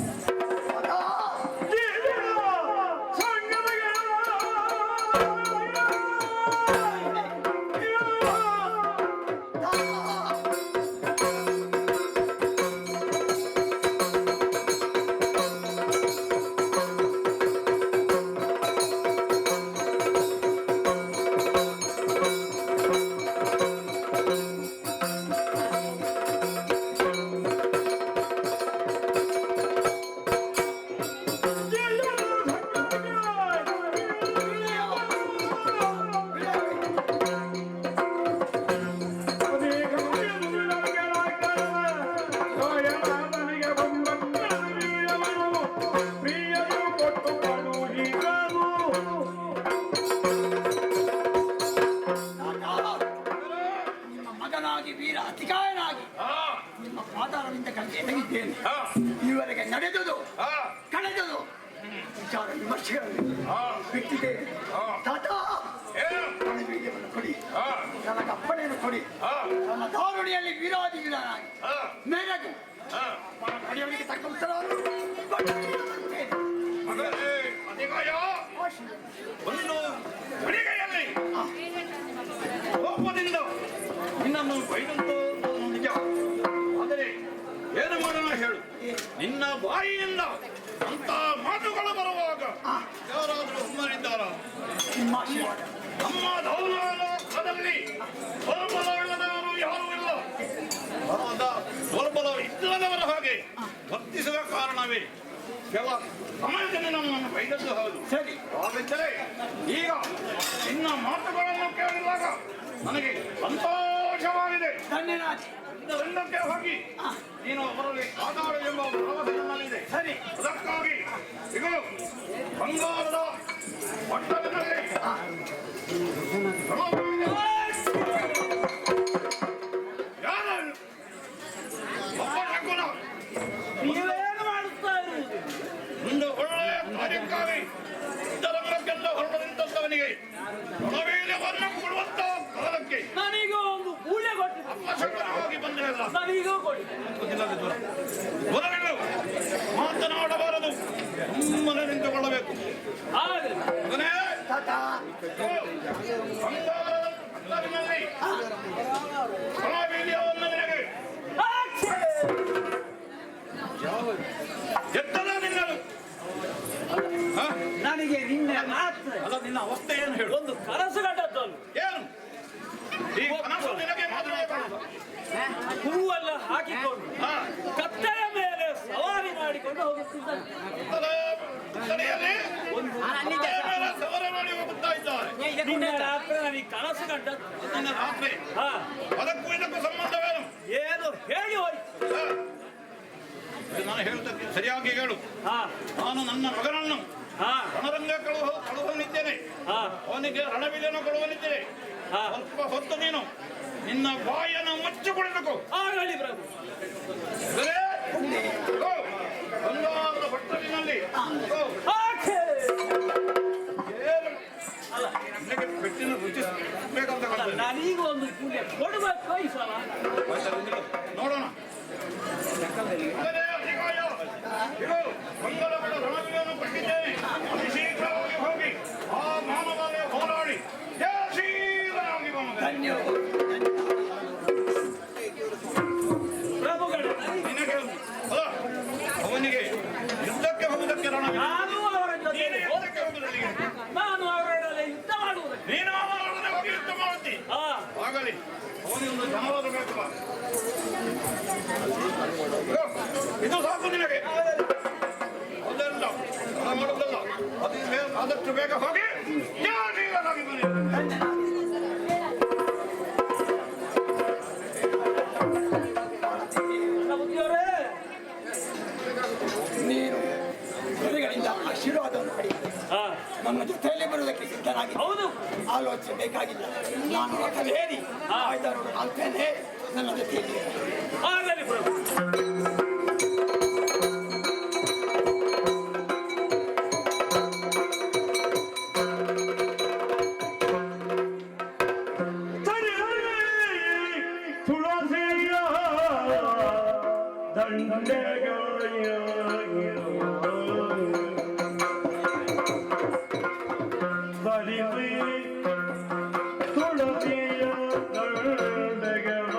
Speaker 5: ವೀರ ಅತಿಕಾಯನಾಗಿ ನಿಮ್ಮ ಪಾದಾರವಿಂದ ಕಳೆದಿದ್ದೇನೆ. ಈವರೆಗೆ ನಡೆದುದು ಕಳೆದುದು ವಿಚಾರ ವಿಮರ್ಶೆಗಳಲ್ಲಿ ಬಿಟ್ಟಿದೆ. ತಾತ ನನ್ನ ಬೀಜವನ್ನು ಕೊಡಿ, ನನ್ನ ಕಪ್ಪಣೆಯನ್ನು ಕೊಡಿ, ನನ್ನ ಧಾರುಣಿಯಲ್ಲಿ ವೀರಾದಿ ವೀರನಾಗಿ ಮೆರೆದು ಪಡೆಯವರಿಗೆ ತಕ್ಕ ಉತ್ತರವನ್ನು
Speaker 4: ಒಂದು ಅಡಿಗೆಯಲ್ಲಿ ಕೋಪದಿಂದ ನಿನ್ನನ್ನು ಬೈದಂತೂ ನಿಜ. ಆದರೆ ಏನು ಮಾಡೋಣ ಹೇಳು? ನಿನ್ನ ಬಾಯಿಯಿಂದ ಅಂತ ಮಾತುಗಳು ಬರುವಾಗ ಯಾರಾದರೂ ಸುಮ್ಮನಿದ್ದಾರ? ನಮ್ಮ ಧೌಲದಲ್ಲಿ ದುರ್ಬಲವಿಲ್ಲದವರು ಯಾರೂ ಇಲ್ಲ. ದುರ್ಬಲ ಇಲ್ಲದವರ ಹಾಗೆ ವರ್ತಿಸುವ ಕಾರಣವೇ ಕೆಲ ಸಮಯದಲ್ಲಿ ನಮ್ಮನ್ನು ಬೈದದ್ದು ಹೌದು.
Speaker 5: ಸರಿ,
Speaker 4: ಹಾಗಿದ್ದರೆ ಈಗ ನಿನ್ನ ಮಾತುಗಳನ್ನು ಕೇಳಿದಾಗ ನನಗೆ ಸಂತೋಷವಾಗಿದೆ. ದಂಡಕ್ಕೆ ಹೋಗಿ ನೀನು ಅವರಲ್ಲಿ ಆಧಾರ ಎಂಬ ಭರವಸೆ ನನ್ನಲ್ಲಿದೆ.
Speaker 5: ಸರಿ,
Speaker 4: ಅದಕ್ಕಾಗಿ ಈಗ ಬಂಗಾರದ ಪಟ್ಟಣದಲ್ಲಿ
Speaker 2: ನೀವೇನು ಮಾಡುತ್ತಾ ಇರುವುದು?
Speaker 4: ಒಂದು ಒಳ್ಳೆಯ ಕಾರ್ಯಕ್ಕಾಗಿ ಯುದ್ಧರಂಗಕ್ಕೆಲ್ಲ ಹೊರಡದಂತವನಿಗೆ ರಣವೀರ್ಯವನ್ನು ಕೊಡುವಂತ ಕಾಲಕ್ಕೆ
Speaker 2: ನನಗೂ ಒಂದು ಮೂಲ್ಯ ಕೊಟ್ಟು
Speaker 4: ಅಪಶಕನವಾಗಿ ಬಂದೇ ಅಲ್ಲ.
Speaker 2: ನನಗೂ ಕೊಡಿ.
Speaker 4: ಮೊದಲು ಮಾತನಾಡಬಾರದು, ಸುಮ್ಮನೆ ನಿಂತುಕೊಳ್ಳಬೇಕು.
Speaker 2: ಆಗಲಿ.
Speaker 4: ಮಗನೇ, ಬಂಗಾರದ ಪಟ್ಟಣದಲ್ಲಿ ರಣವೀರ್ಯವನ್ನು ನಿನಗೆ ಎತ್ತದ ನಿನ್ನದು.
Speaker 2: ನನಗೆ ನಿನ್ನೆ ಮಾತ್ರ
Speaker 4: ಅಲ್ಲ, ನಿನ್ನ ಅವಸ್ಥೆ ಏನು ಹೇಳು?
Speaker 2: ಒಂದು ಕನಸು ಕಂಡದ್ದನ್ನು
Speaker 4: ಏನು ಈ ಕನಸು ನಿನಗೆ ಮಾತನಾಡಬಾರದು.
Speaker 2: ಹೂವೆಲ್ಲ ಹಾಕಿಕೊಂಡು ಕತ್ತೆಯ ಮೇಲೆ ಸವಾರಿ ಮಾಡಿಕೊಂಡು ಹೋಗುತ್ತಿದ್ದಾನೆ.
Speaker 4: ಕಡೆಯಲ್ಲಿ ಕತ್ತೆಯ ಮೇಲೆ ಸವಾರಿ ಮಾಡಿ ಹೋಗುತ್ತಾ ಇದ್ದಾರೆ.
Speaker 2: ನಿನ್ನೆ ರಾತ್ರಿ ನನಗೆ ಕನಸು ಕಂಡದ್ದು.
Speaker 4: ನಿನ್ನ ರಾತ್ರಿ ಅದಕ್ಕೂ ಇದಕ್ಕೂ ಸಂಬಂಧವೇನು?
Speaker 2: ಏನು ಹೇಳಿ ಹೋಯ್ತು.
Speaker 4: ನಾನು ಹೇಳುತ್ತೇನೆ, ಸರಿಯಾಗಿ ಹೇಳು. ನಾನು ನನ್ನ ಮಗನನ್ನು ರಣರಂಗ ಕಳುವನಿದ್ದೇನೆ, ಅವನಿಗೆ ರಣವಿಲೆಯನ್ನು ಕೊಡುವನಿದ್ದೇನೆ. ಸ್ವಲ್ಪ ಹೊತ್ತು ನೀನು ನಿನ್ನ ಬಾಯನ್ನು ಮುಚ್ಚಿಕೊಳ್ಳಬೇಕು.
Speaker 2: ಆಗಲಿ ಪ್ರಭು.
Speaker 4: ಬಂಗಾರದ ಪಟ್ಟಣದಲ್ಲಿ ನಿನಗೆ ಪೆಟ್ಟಿನ ರುಚಿ ಬೇಕಂತ
Speaker 2: ನನಗ ಒಂದು ಪುಣ್ಯ ಕೊಡಬೇಕು ಈ ಸಲ.
Speaker 4: ನೋಡೋಣ. ಬಂಗಾರಗಳ ರಣವಿಲೆಯನ್ನು ಕೊಟ್ಟಿದ್ದೇನೆ. ಅತಿ ಶೀಘ್ರವಾಗಿ ಹೋಗಿ ಆ ಮಾನವನೇ ಹೋರಾಡಿ ಜಯಶೀಲನಾಗಿ
Speaker 2: ಪ್ರಭುಗಳು
Speaker 4: ನಿನಗೆ ಅವನಿಗೆ ಯುದ್ಧಕ್ಕೆ ಹೋಗುವುದಕ್ಕೆ
Speaker 2: ನಾನು ಅವರ ಜೊತೆ
Speaker 4: ಯುದ್ಧಕ್ಕೆ ಹೋಗುವುದಕ್ಕೆ
Speaker 2: ನಾನು ಅವರೊಡನೆ ಯುದ್ಧ ಮಾಡುವುದಕ್ಕೆ.
Speaker 4: ನೀನು ಅವರೊಡನೆ ಹೋಗಿ ಯುದ್ಧ ಮಾಡುತ್ತಿ. ಆಗಲಿ, ಅವನಿಗೊಂದು ಜನವಾದ ಬೇಕಲ್ಲ. ಇದು ಸಾಕು ನಿನಗೆ. ಅದೆಲ್ಲ ಮಾಡುವುದಲ್ಲ. ಆದಷ್ಟು ಬೇಗ ಹೋಗಿ ಜಯಶೀಲನಾಗಿ ಬನ್ನಿ.
Speaker 5: ಆಶೀರ್ವಾದವನ್ನು ಪಡೆಯುತ್ತೇನೆ. ನಮ್ಮ ಜೊತೆಯಲ್ಲಿ ಬರುವುದಕ್ಕೆ ಸಿದ್ಧನಾಗಿ
Speaker 2: ಹೌದು.
Speaker 5: ಆಲೋಚನೆ ಬೇಕಾಗಿಲ್ಲ. ನಾನು ರಥದಲ್ಲಿ ಹೇಳಿ ಆಯ್ದರೋಡು ಆಲ್ತೇನೆ. ನನ್ನ ಜೊತೆಯಲ್ಲಿ
Speaker 2: ಆಗಲಿ ಪ್ರಭು.
Speaker 3: ತುಳಸಿಯ ದಂಡೆಗಳ ಬರಿಸಿ ತುಳಸಿಯ ದಂಡೆಗಳ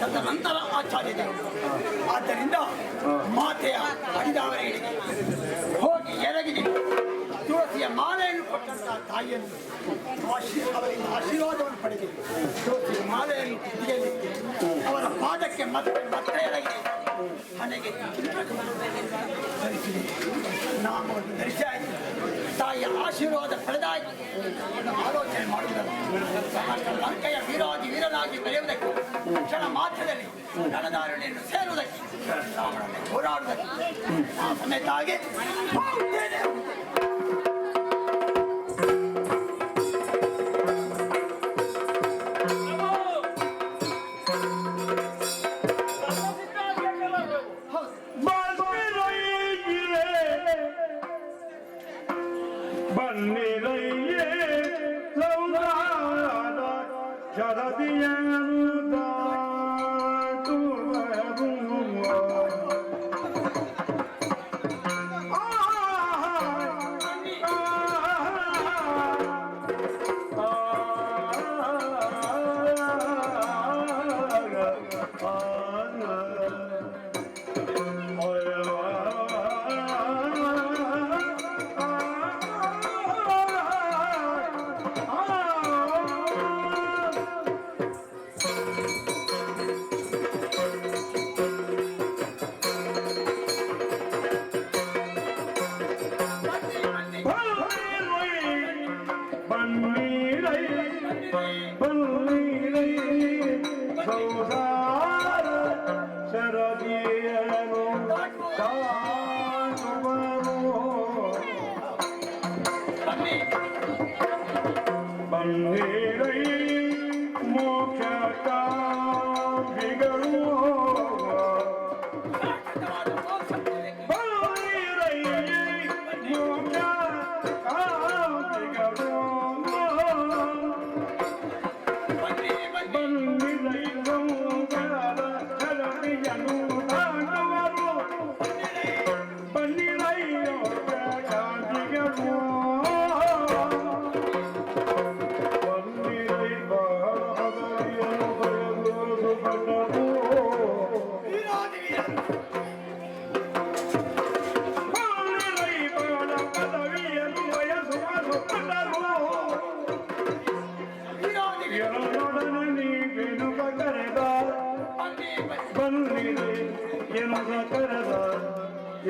Speaker 5: ತದನಂತರ ಆಚಾರ್ಯ ದೇವರು. ಆದ್ದರಿಂದ ಮಾತೆಯ ಹರಿದಾವರಿಗೆ ಹೋಗಿ ಎರಗಿ ತುಳಸಿಯ ಮಾಲೆಯನ್ನು ಕೊಟ್ಟಂತಹ ತಾಯಿಯನ್ನು ಅವರಿಂದ ಆಶೀರ್ವಾದವನ್ನು ಪಡೆದು ತುಳಸಿಯ ಮಾಲೆಯನ್ನು ಕುತ್ತಿಗೆಯಲ್ಲಿಟ್ಟು ಅವರ ಪಾದಕ್ಕೆ ಮತ್ತೆ ಎರಗಿದೆ ಮನೆಗೆ ಧರಿಸಿದೆ. ನಾಮವನ್ನು ಧರಿಸಾಯಿತು. ತಾಯಿಯ ಆಶೀರ್ವಾದ ಪಡೆದಾಯಿತು. ಆಲೋಚನೆ ಮಾಡುವುದಲ್ಲ. ಲಂಕೆಯ ವೀರಾದಿ ವೀರನಾಗಿ ಬೆಳೆಯುವುದಕ್ಕೆ ಕ್ಷಣ ಮಾತ್ರದಲ್ಲಿ ರಣಧಾರಣೆಯನ್ನು ಸೇರುವುದಕ್ಕೆ ರಾವಣನೇ ಹೋರಾಡುವುದಕ್ಕೆ ಆ ಸಮೇತ ಆಗಿ ಹೋಗುತ್ತೇನೆ.
Speaker 3: ಬನ್ನಿರಯ್ಯೇ ಸೌದಾದ ಶರದಿಯನು ದಾಟುವರು.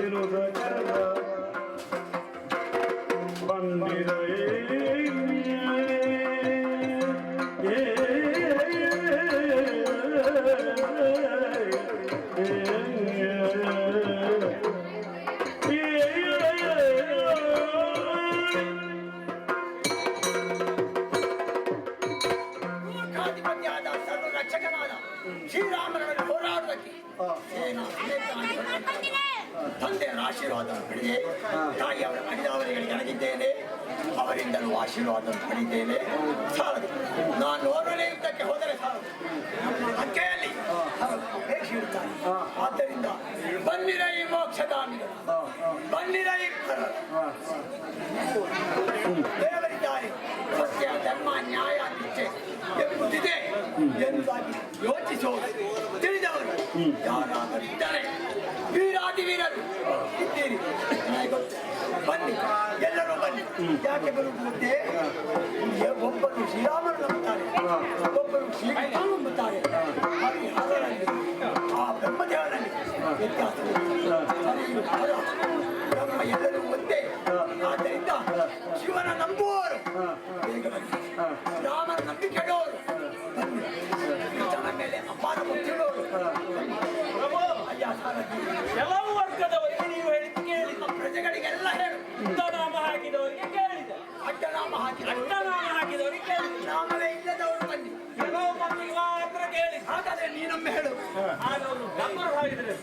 Speaker 3: ಇರುವುದಕ್ಕೆಲ್ಲ
Speaker 5: ಲೋಕಾಧಿಪತಿಯಾದ ಸರ್ವ ರಕ್ಷಕನಾದ ಶ್ರೀರಾಮನನ್ನು ಹೋರಾಡುವುದಕ್ಕೆ ತಂದೆಯವರ ಆಶೀರ್ವಾದ ಪಡೆದೆ, ತಾಯಿಯವರ ಅಡಿದವರಿಗೆ ನನಗಿದ್ದೇನೆ, ಅವರಿಂದಲೂ ಆಶೀರ್ವಾದ ಪಡೆದಿದ್ದೇನೆ. ಸಾಲದು, ನಾನು ಓರ್ವನೇ ಯುದ್ಧಕ್ಕೆ ಹೋದರೆ ಸಾಲದು, ಅಂಕೆಯಲ್ಲಿ ಹೇಳ್ತಾರೆ. ಆದ್ದರಿಂದ ಬನ್ನಿರೈ ಮೋಕ್ಷಗಾಮಿಗಳು, ಬನ್ನಿರೈ ದೇವರಿದ್ದಾರೆ, ಸತ್ಯ ಧರ್ಮ ನ್ಯಾಯ ನಿಷ್ಠೆ ಎಂಬುದಿದೆ ಎಂಬುದಾಗಿ ಯೋಚಿಸುವುದು ತಿಳಿದವರು ಯಾರಾದರೂ ಇದ್ದಾರೆ. ವೀರಾದಿವೀರರು ಇದ್ದೀರಿ, ನನಗೆ ಗೊತ್ತು. ಬನ್ನಿ, ಎಲ್ಲರೂ ಬನ್ನಿ. ಯಾಕೆ ಬರುತ್ತದೆ? ಒಬ್ಬರು ಶ್ರೀರಾಮನು ನಂಬುತ್ತಾರೆ, ಒಬ್ಬರು ಶ್ರೀಕೃಷ್ಣ ನಂಬುತ್ತಾರೆ. ಹಾಗೆ ಅದರಲ್ಲಿ ಆ ಬ್ರಹ್ಮದೇವರಲ್ಲಿ ವ್ಯತ್ಯಾಸವಿದೆ. ನಮ್ಮ ಎಲ್ಲರೂ ಒಂದೇ. ಆದ್ದರಿಂದ ಶಿವನ ನಂಬುವವರು ಬೇಗ ಬನ್ನಿ, ರಾಮನ ನಂಬಿಕೆಡೋರು ಬನ್ನಿ, ಕೃಷ್ಣನ ಮೇಲೆ ಅಪಾರ ಭಕ್ತಿಯುಳ್ಳವರು ಅಯ್ಯ ಸಾರಥಿ.
Speaker 2: ಕೆಲವು ವರ್ಗದವರಿಗೆ ನೀವು ಹೇಳಿದ್ದು ಕೇಳಿ,
Speaker 5: ಪ್ರಜೆಗಳಿಗೆಲ್ಲ ಹೇಳು.
Speaker 2: ಅಡ್ಡನಾಮ ಹಾಕಿದವರಿಗೆ ಕೇಳಿದೆ,
Speaker 5: ಅಡ್ಡನಾಮ ಹಾಕಿದವರು,
Speaker 2: ಅಡ್ಡನಾಮ ಹಾಕಿದವರಿಗೆ ಕೇಳಿದೆ,
Speaker 5: ನಾಮವೇ ಇಲ್ಲದವರು ಬನ್ನಿ.
Speaker 2: ಕೆಲವು ಮಂದಿಗೆ ಮಾತ್ರ ಕೇಳಿ.
Speaker 5: ಹಾಗಾದ್ರೆ ನೀನೊಮ್ಮೆ ಹೇಳು.
Speaker 2: ಆಗ ಅವರು ಡಂಗುರ ಹಾಕಿದ್ರೆ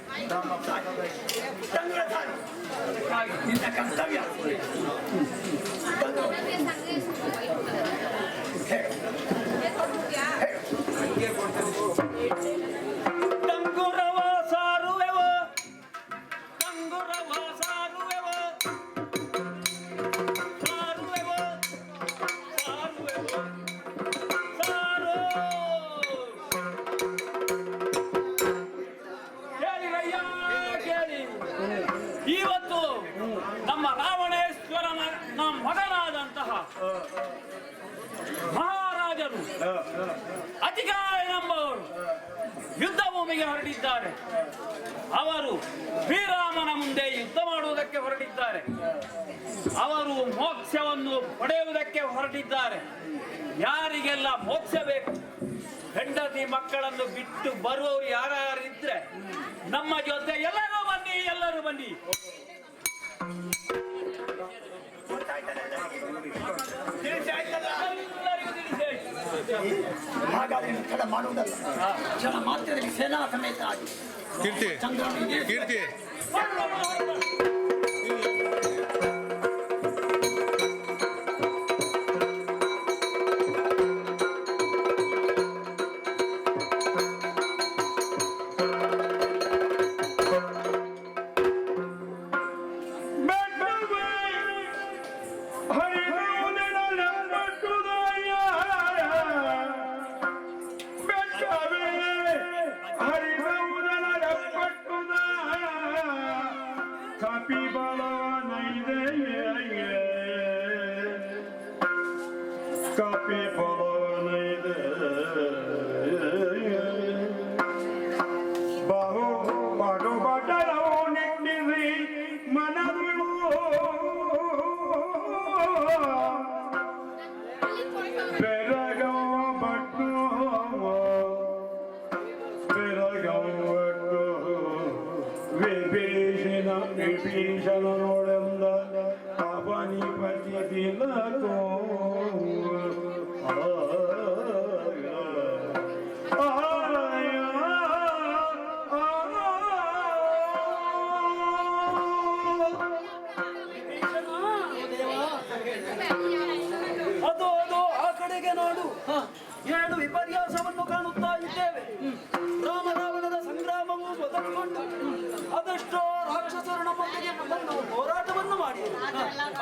Speaker 5: ತಂಗುರ ಸಾರಿ, ನಿನ್ನ ಕರ್ತವ್ಯ ಬಂದು
Speaker 2: ಡಂಗುರವ ಸಾರುವೆವ, ಡಂಗುರವ ಸಾರುವೆವ, ಸಾರುವೆವ, ಸಾರುವೆವ, ಸಾರು. ಕೇಳಿರಯ್ಯ ಕೇಳಿ, ಇವತ್ತು ನಮ್ಮ ರಾವಣೇಶ್ವರನ ನಮ್ಮ ಮಗನಾದಂತಹ ಮಹಾರಾಜರು ಅತಿಕಾಯನೆಂಬವರು ಯುದ್ಧ ಭೂಮಿಗೆ ಹೊರಟಿದ್ದಾರೆ. ಅವರು ಶ್ರೀರಾಮನ ಮುಂದೆ ಯುದ್ಧ ಮಾಡುವುದಕ್ಕೆ ಹೊರಟಿದ್ದಾರೆ. ಅವರು ಮೋಕ್ಷವನ್ನು ಪಡೆಯುವುದಕ್ಕೆ ಹೊರಟಿದ್ದಾರೆ. ಯಾರಿಗೆಲ್ಲ ಮೋಕ್ಷ ಬೇಕು, ಹೆಂಡತಿ ಮಕ್ಕಳನ್ನು ಬಿಟ್ಟು ಬರುವವರು ಯಾರಿದ್ರೆ ನಮ್ಮ ಜೊತೆ ಎಲ್ಲರೂ ಬನ್ನಿ, ಎಲ್ಲರೂ ಬನ್ನಿ. ಎಲ್ಲರಿಗೂ ತಿಳಿಸಿ.
Speaker 5: ಹಾಗಾದ್ರೆ ತಡ ಮಾಡುವುದಲ್ಲ, ಕ್ಷಣ ಮಾತ್ರದಲ್ಲಿ ಸೇನಾ ಸಮೇತ ಆಗಿ
Speaker 6: ಕೀರ್ತಿ
Speaker 3: ವಿಭೀಷಣ ನೋಡೆಂದ ಅವನಿಪತಿ ತಿಲಕೋ
Speaker 1: ಅದು ಅದು ಆ ಕಡೆಗೆ ನೋಡು. ಎರಡು ವಿಪರ್ಯಾಸವನ್ನು ಕಾಣುತ್ತಾ ಇದ್ದೇವೆ. ರಾಮ ರಾವಣನ ಸಂಗ್ರಾಮವು ಮೊದಲುಗೊಂಡು ಅದೆಷ್ಟೋ ರಾಕ್ಷಸರು ನಮ್ಮೊಂದಿಗೆ ಬಂದು ಹೋರಾಟವನ್ನು ಮಾಡಿದರು,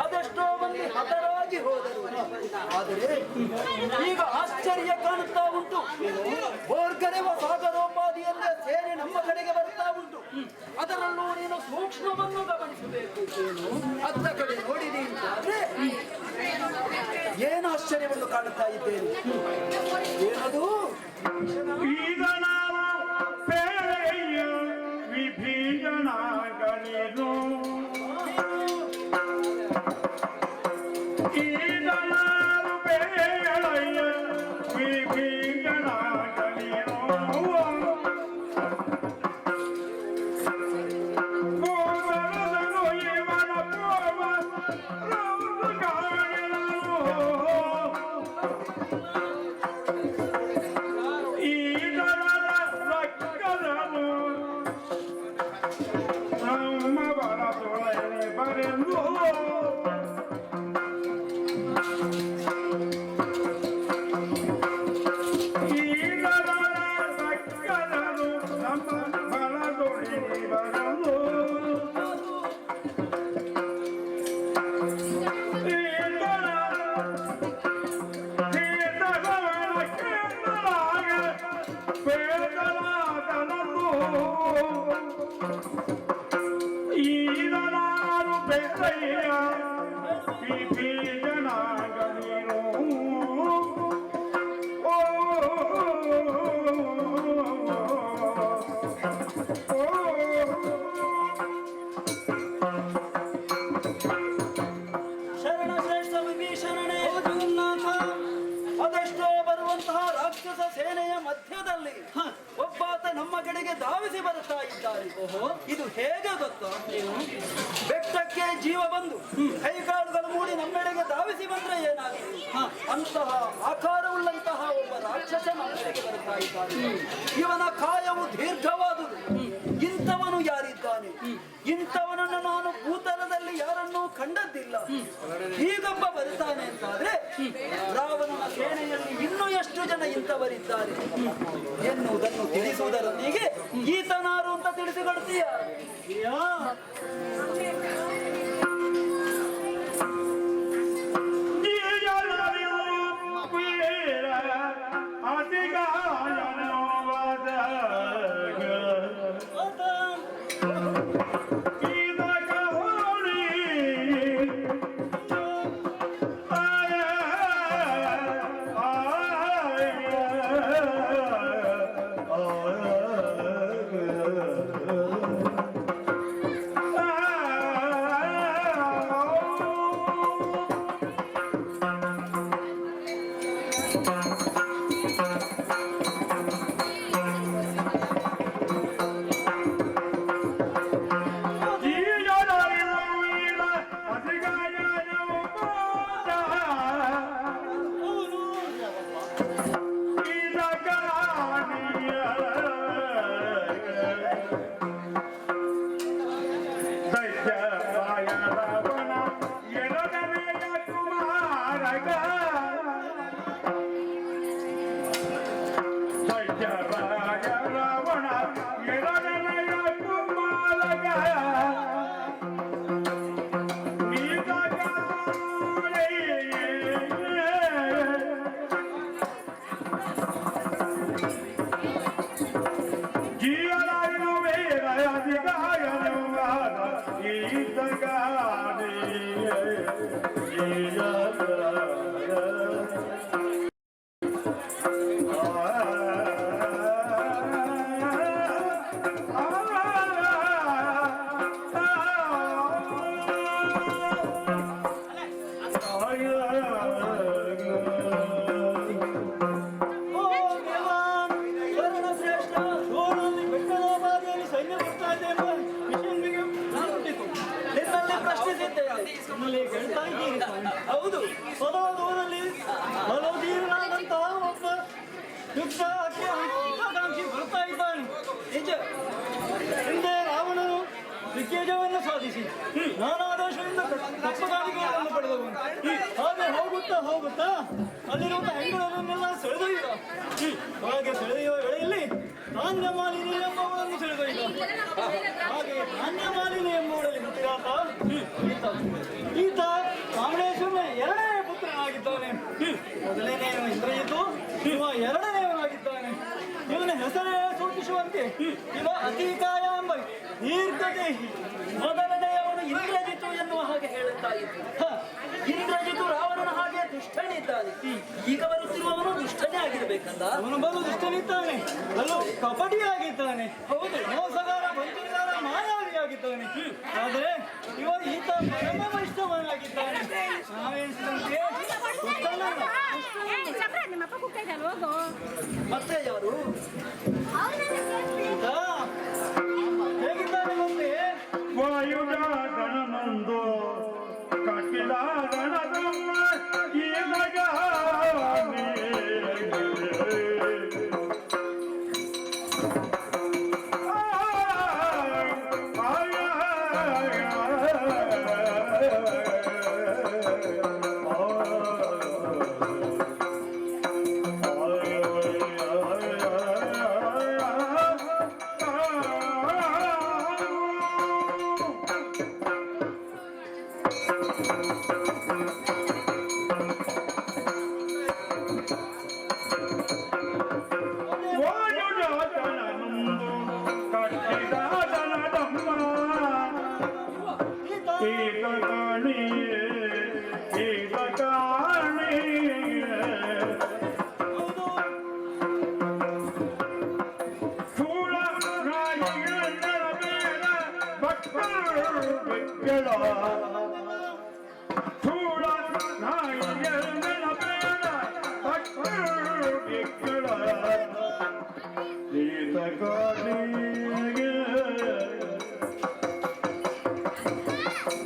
Speaker 1: ಅದೆಷ್ಟೋ ಮಂದಿ ಹತರಾಗಿ ಹೋದರು. ಆದರೆ ಈಗ ಆಶ್ಚರ್ಯ ಕಾಣುತ್ತಾ ಉಂಟು. ಬೋರ್ಗರೆವ ಸಾಗರೋಪಾದಿಯಲ್ಲೇ ಸೇರಿ ನಮ್ಮ ಕಡೆಗೆ ಬರ್ತಾ ಉಂಟು. ಅದರಲ್ಲೂ ನೀನು ಸೂಕ್ಷ್ಮವನ್ನು ಗಮನಿಸಬೇಕು. ಅತ್ತ ಕಡೆ ನೋಡಿದಿ ಅಂತಾದ್ರೆ ಏನು ಆಶ್ಚರ್ಯವನ್ನು ಕಾಣುತ್ತಾ ಇದ್ದೇನೆ. ಏನದು?
Speaker 3: ಈಗ ನಾವು ಪೇಳೆಯ ವಿಭೀಷಣ ಗಣಿರು
Speaker 1: ಶರಣ ಶ್ರೇಷ್ಠ ವಿಭೀಷಣನೇ, ಅದೆಷ್ಟೋ ಬರುವಂತಹ ರಾಕ್ಷಸ ಸೇನೆಯ ಮಧ್ಯದಲ್ಲಿ ಒಬ್ಬಾತ ನಮ್ಮ ಕಡೆಗೆ ಧಾವಿಸಿ ಬರುತ್ತಾ ಇದ್ದಾರೆ. ಇದು ಹೇಗೆ ಗೊತ್ತಾ? ಬೆಟ್ಟಕ್ಕೆ ಜೀವ ಬಂದು ಕೈಕಾಲುಗಳು ಮೂಡಿ ನಮ್ಮೆಡೆಗೆ ಧಾವಿಸಿ ಬಂದ್ರೆ ಏನಾಗುತ್ತೆ? ಅಂತಹ ಆಕಾರವುಳ್ಳಂತಹ ಒಬ್ಬ ರಾಕ್ಷಸ ನಮ್ಮೆಡೆಗೆ ಬರುತ್ತಾ ಇದ್ದಾನೆ. ಇವನ ಕಾಯವು ದೀರ್ಘವಾದುದು. ಇಂಥವನು ಯಾರಿದ್ದಾನೆ? ಇಂಥವನನ್ನು ನಾನು ಭೂತಲದಲ್ಲಿ ಯಾರನ್ನೂ ಕಂಡದ್ದಿಲ್ಲ. ಹೀಗೊಬ್ಬ ಬರುತ್ತಾನೆ ಅಂತಾದ್ರೆ ರಾವಣನ ಸೇನೆಯಲ್ಲಿ ಇನ್ನೂ ಎಷ್ಟು ಜನ ಇಂಥವರಿದ್ದಾರೆ ಎನ್ನುವುದನ್ನು ತಿಳಿಸುವುದರೊಂದಿಗೆ ಈತನಾರು ಅಂತ ತಿಳಿಸಿಕೊಡ್ತೀಯ? ಹೌದು,
Speaker 7: ಸದಾದೂರಲ್ಲಿ ಬಲೋಧೀರನಾದಂತಹ ಒಬ್ಬ ಯುದ್ಧಾಕಾಂಕ್ಷಿ ಬರ್ತಾ ಇದ್ದಾನೆ.
Speaker 1: ನಿಜ.
Speaker 7: ಹಿಂದೆ ರಾವಣನು ದಿಗ್ಗಜವನ್ನು ಸಾಧಿಸಿ ನಾನಾ ದೇಶದಿಂದ ಕಪ್ಪಗಾಣಿಕೆಗಳನ್ನು ಪಡೆದವನು. ಹಾಗೆ ಹೋಗುತ್ತಾ ಅಲ್ಲಿರುವ ಹೆಂಗಳನ್ನೆಲ್ಲ ಸೆಳೆದೊಯ್ದ. ಹಾಗೆ ಸೆಳೆಯುವ ವೇಳೆಯಲ್ಲಿ ಧಾನ್ಯ ಮಾಲಿನಿ ಎಂಬವಳನ್ನು ಸೆಳೆದೊಯ್ದ. ಹಾಗೆ ಧಾನ್ಯ ಮಾಲಿನಿ ಎಂಬವಳಲ್ಲಿ ಹುಟ್ಟಿದಾತ ಈತ ಕಾಮಳೇಶ್ವರನ ಎರಡನೇ ಪುತ್ರನಾಗಿದ್ದಾನೆ. ಮೊದಲನೆಯ ಇಂದ್ರಜಿತ್ತು, ಇವ ಎರಡನೆಯವನಾಗಿದ್ದಾನೆ. ಇವನ ಹೆಸರೇ ಸೂಚಿಸುವಂತೆ ಇವ ಅತಿಕಾಯ ಎಂಬ ದೀರ್ಘದೇಹಿ.
Speaker 1: ಮೊದಲನೆಯವನು ಇಂದ್ರಜಿತು ಎನ್ನುವ ಹಾಗೆ ಹೇಳುತ್ತಾ ಇತ್ತು. ಇಂದ್ರಜಿತು ರಾವಣನ ಹಾಗೆ ದುಷ್ಟನಿದ್ದಾನೆ. ಈಗ ಬರುತ್ತಿರುವವನು ದುಷ್ಟನೇ ಆಗಿರಬೇಕಲ್ಲ.
Speaker 7: ಅವನು ಬಲು ದುಷ್ಟನಿದ್ದಾನೆ, ಬಲು ಕಪಟಿಯಾಗಿದ್ದಾನೆ. ಹೌದು, ಮೋಸಗಾರ, ವಂಚನೆಗಾರ, ಮಾಯಾವಿಯಾಗಿದ್ದಾನೆ. ಆದರೆ ಈತ ಪರಮ ವೈಷ್ಣವನಾಗಿದ್ದಾನೆ. ನಾವೆನಿಸಿದಂತೆ
Speaker 8: ನಿಮ್ಮಪ್ಪ ಕುಕ್ಕೈದಲ್ಲ ಹೋಗು
Speaker 1: ಮತ್ತೆ ಯಾರು?
Speaker 7: ಈಗ ಹೇಗಿದ್ದಾನೆ ಮತ್ತೆ?
Speaker 3: ವಾಯುಜಾತನನೊಂದು ಕಟ್ಟಿದ ಗಣದಮ್ಮ ಈಗಗ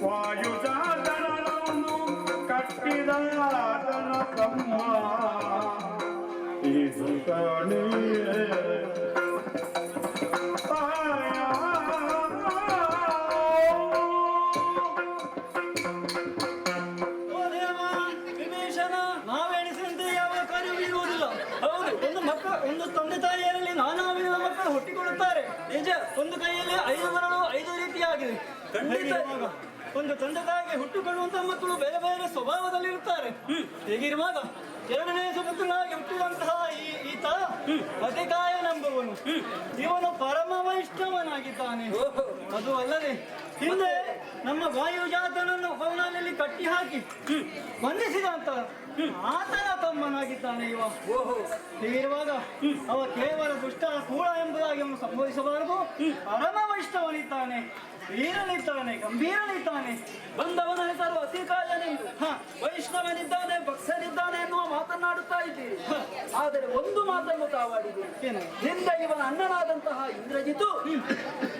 Speaker 3: ವಾಯುಜಾತನನು ಕಟ್ಟಿದ ತಮ್ಮ ಇದು ಕಣಿ
Speaker 7: ಒಂದು ತಂದೆ ತಾಯಿಯಲ್ಲಿ ನಾನಾ ವಿಧದ ಮಕ್ಕಳು ಹುಟ್ಟಿಕೊಳ್ಳುತ್ತಾರೆ. ನಿಜ, ಒಂದು ಕೈಯಲ್ಲಿ 5 ಮರಳು 5 ರೀತಿಯಾಗಿದೆ. ಖಂಡಿತ ಒಂದು ತಂದೆ ತಾಯಿಗೆ ಹುಟ್ಟಿಕೊಳ್ಳುವಂತಹ ಮಕ್ಕಳು ಬೇರೆ ಬೇರೆ ಸ್ವಭಾವದಲ್ಲಿರುತ್ತಾರೆ. ಹೀಗಿರುವಾಗ ಎರಡನೇ ಸುಪುತ್ರನಾಗಿ ಹುಟ್ಟಿದಂತಹ ಈತ ಅತಿಕಾಯನೆಂಬುವನು ಇವನು ಪರಮ ವೈಷ್ಣವನಾಗಿದ್ದಾನೆ. ಅದು ಅಲ್ಲದೆ ಹಿಂದೆ ನಮ್ಮ ವಾಯುಜಾತನನ್ನು ಭವನದಲ್ಲಿ ಕಟ್ಟಿ ಹಾಕಿ ಬಂಧಿಸಿದಂತ ಆತನ ತಮ್ಮನಾಗಿದ್ದಾನೆ ಇವ. ಹೀಗಿರುವಾಗ ಅವ ಕೇವಲ ದುಷ್ಟ ಕೂಳ ಎಂಬುದಾಗಿ ಅವನು ಸಂಬೋಧಿಸಬಾರದು. ಪರಮ ವೈಷ್ಣವನಿದ್ದಾನೆ, ವೀರನಿದ್ದಾನೆ, ಗಂಭೀರನಿದ್ದಾನೆ.
Speaker 1: ಬಂದವನ ಹೆಸರು ಅತಿಕಾಯನೆಂದು, ವೈಷ್ಣವನಿದ್ದಾನೆ, ಭಕ್ತನಿದ್ದಾನೆ ಎನ್ನುವ ಮಾತನ್ನಾಡುತ್ತಾ ಇದ್ದೀರಿ. ಆದರೆ ಒಂದು ಮಾತನ್ನು ತಾವಾಡಿದೆ. ಹಿಂದೆ ಇವನ ಅಣ್ಣನಾದಂತಹ ಇಂದ್ರಜಿತು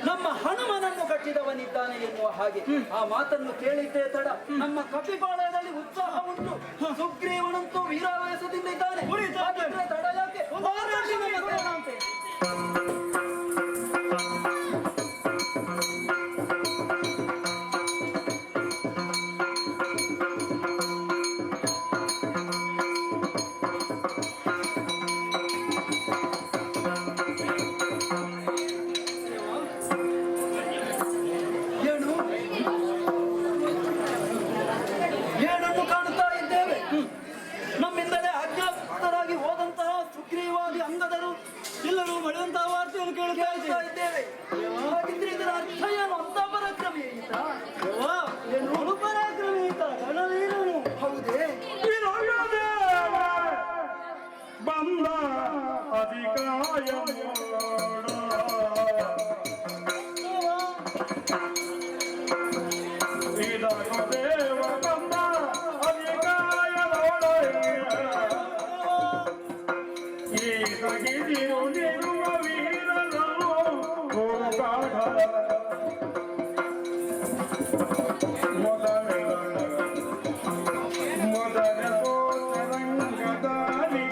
Speaker 1: ನಮ್ಮ ಹನುಮನನ್ನು ಕಟ್ಟಿದವನಿದ್ದಾನೆ ಎನ್ನುವ ಹಾಗೆ ಆ ಮಾತನ್ನು ಕೇಳಿದ್ದೇ ತಡ ನಮ್ಮ ಕಪಿಪಾಳಯದಲ್ಲಿ ಉತ್ಸಾಹ ಉಂಟು. ಸುಗ್ರೀವನಂತೂ ವೀರಾವೇಶದಿಂದ ಇದ್ದಾನೆ. ತಡ ಯಾಕೆ? ಅಂತೆ ಏನನ್ನು ಕಾಣುತ್ತಾ ಇದ್ದೇವೆ? ನಮ್ಮಿಂದಲೇ ಅಜ್ಞಾತರಾಗಿ ಹೋದಂತಹ ಸುಗ್ರೀವಾದಿ ಅಂಗದರು
Speaker 7: ಎಲ್ಲರೂ ಮಳೆಯುವಂತಹ ವಾರ್ತೆಯನ್ನು ಕೇಳುತ್ತಾ
Speaker 1: ಇದ್ದೇವೆ. ಹಾಗಿದ್ರೆ ಇದರ ಅರ್ಥ ಏನು? ಅಂತ ಪರಾಕ್ರಮಿ
Speaker 7: ಏನು ಪರಾಕ್ರಮಿ ಈತ, ರಣವೀರನು.
Speaker 1: ಹೌದೇ?
Speaker 3: ಬಂದ ಅಧಿಕಾಯ ದೇವ ಬಂದ ಅಧಿಕಾಯದೊಳ ಈಗಿರು ನಿರುವ ವೀರನು ಹೋಗಾಢ ಮೊದಲ ರಂಗದಾನಿ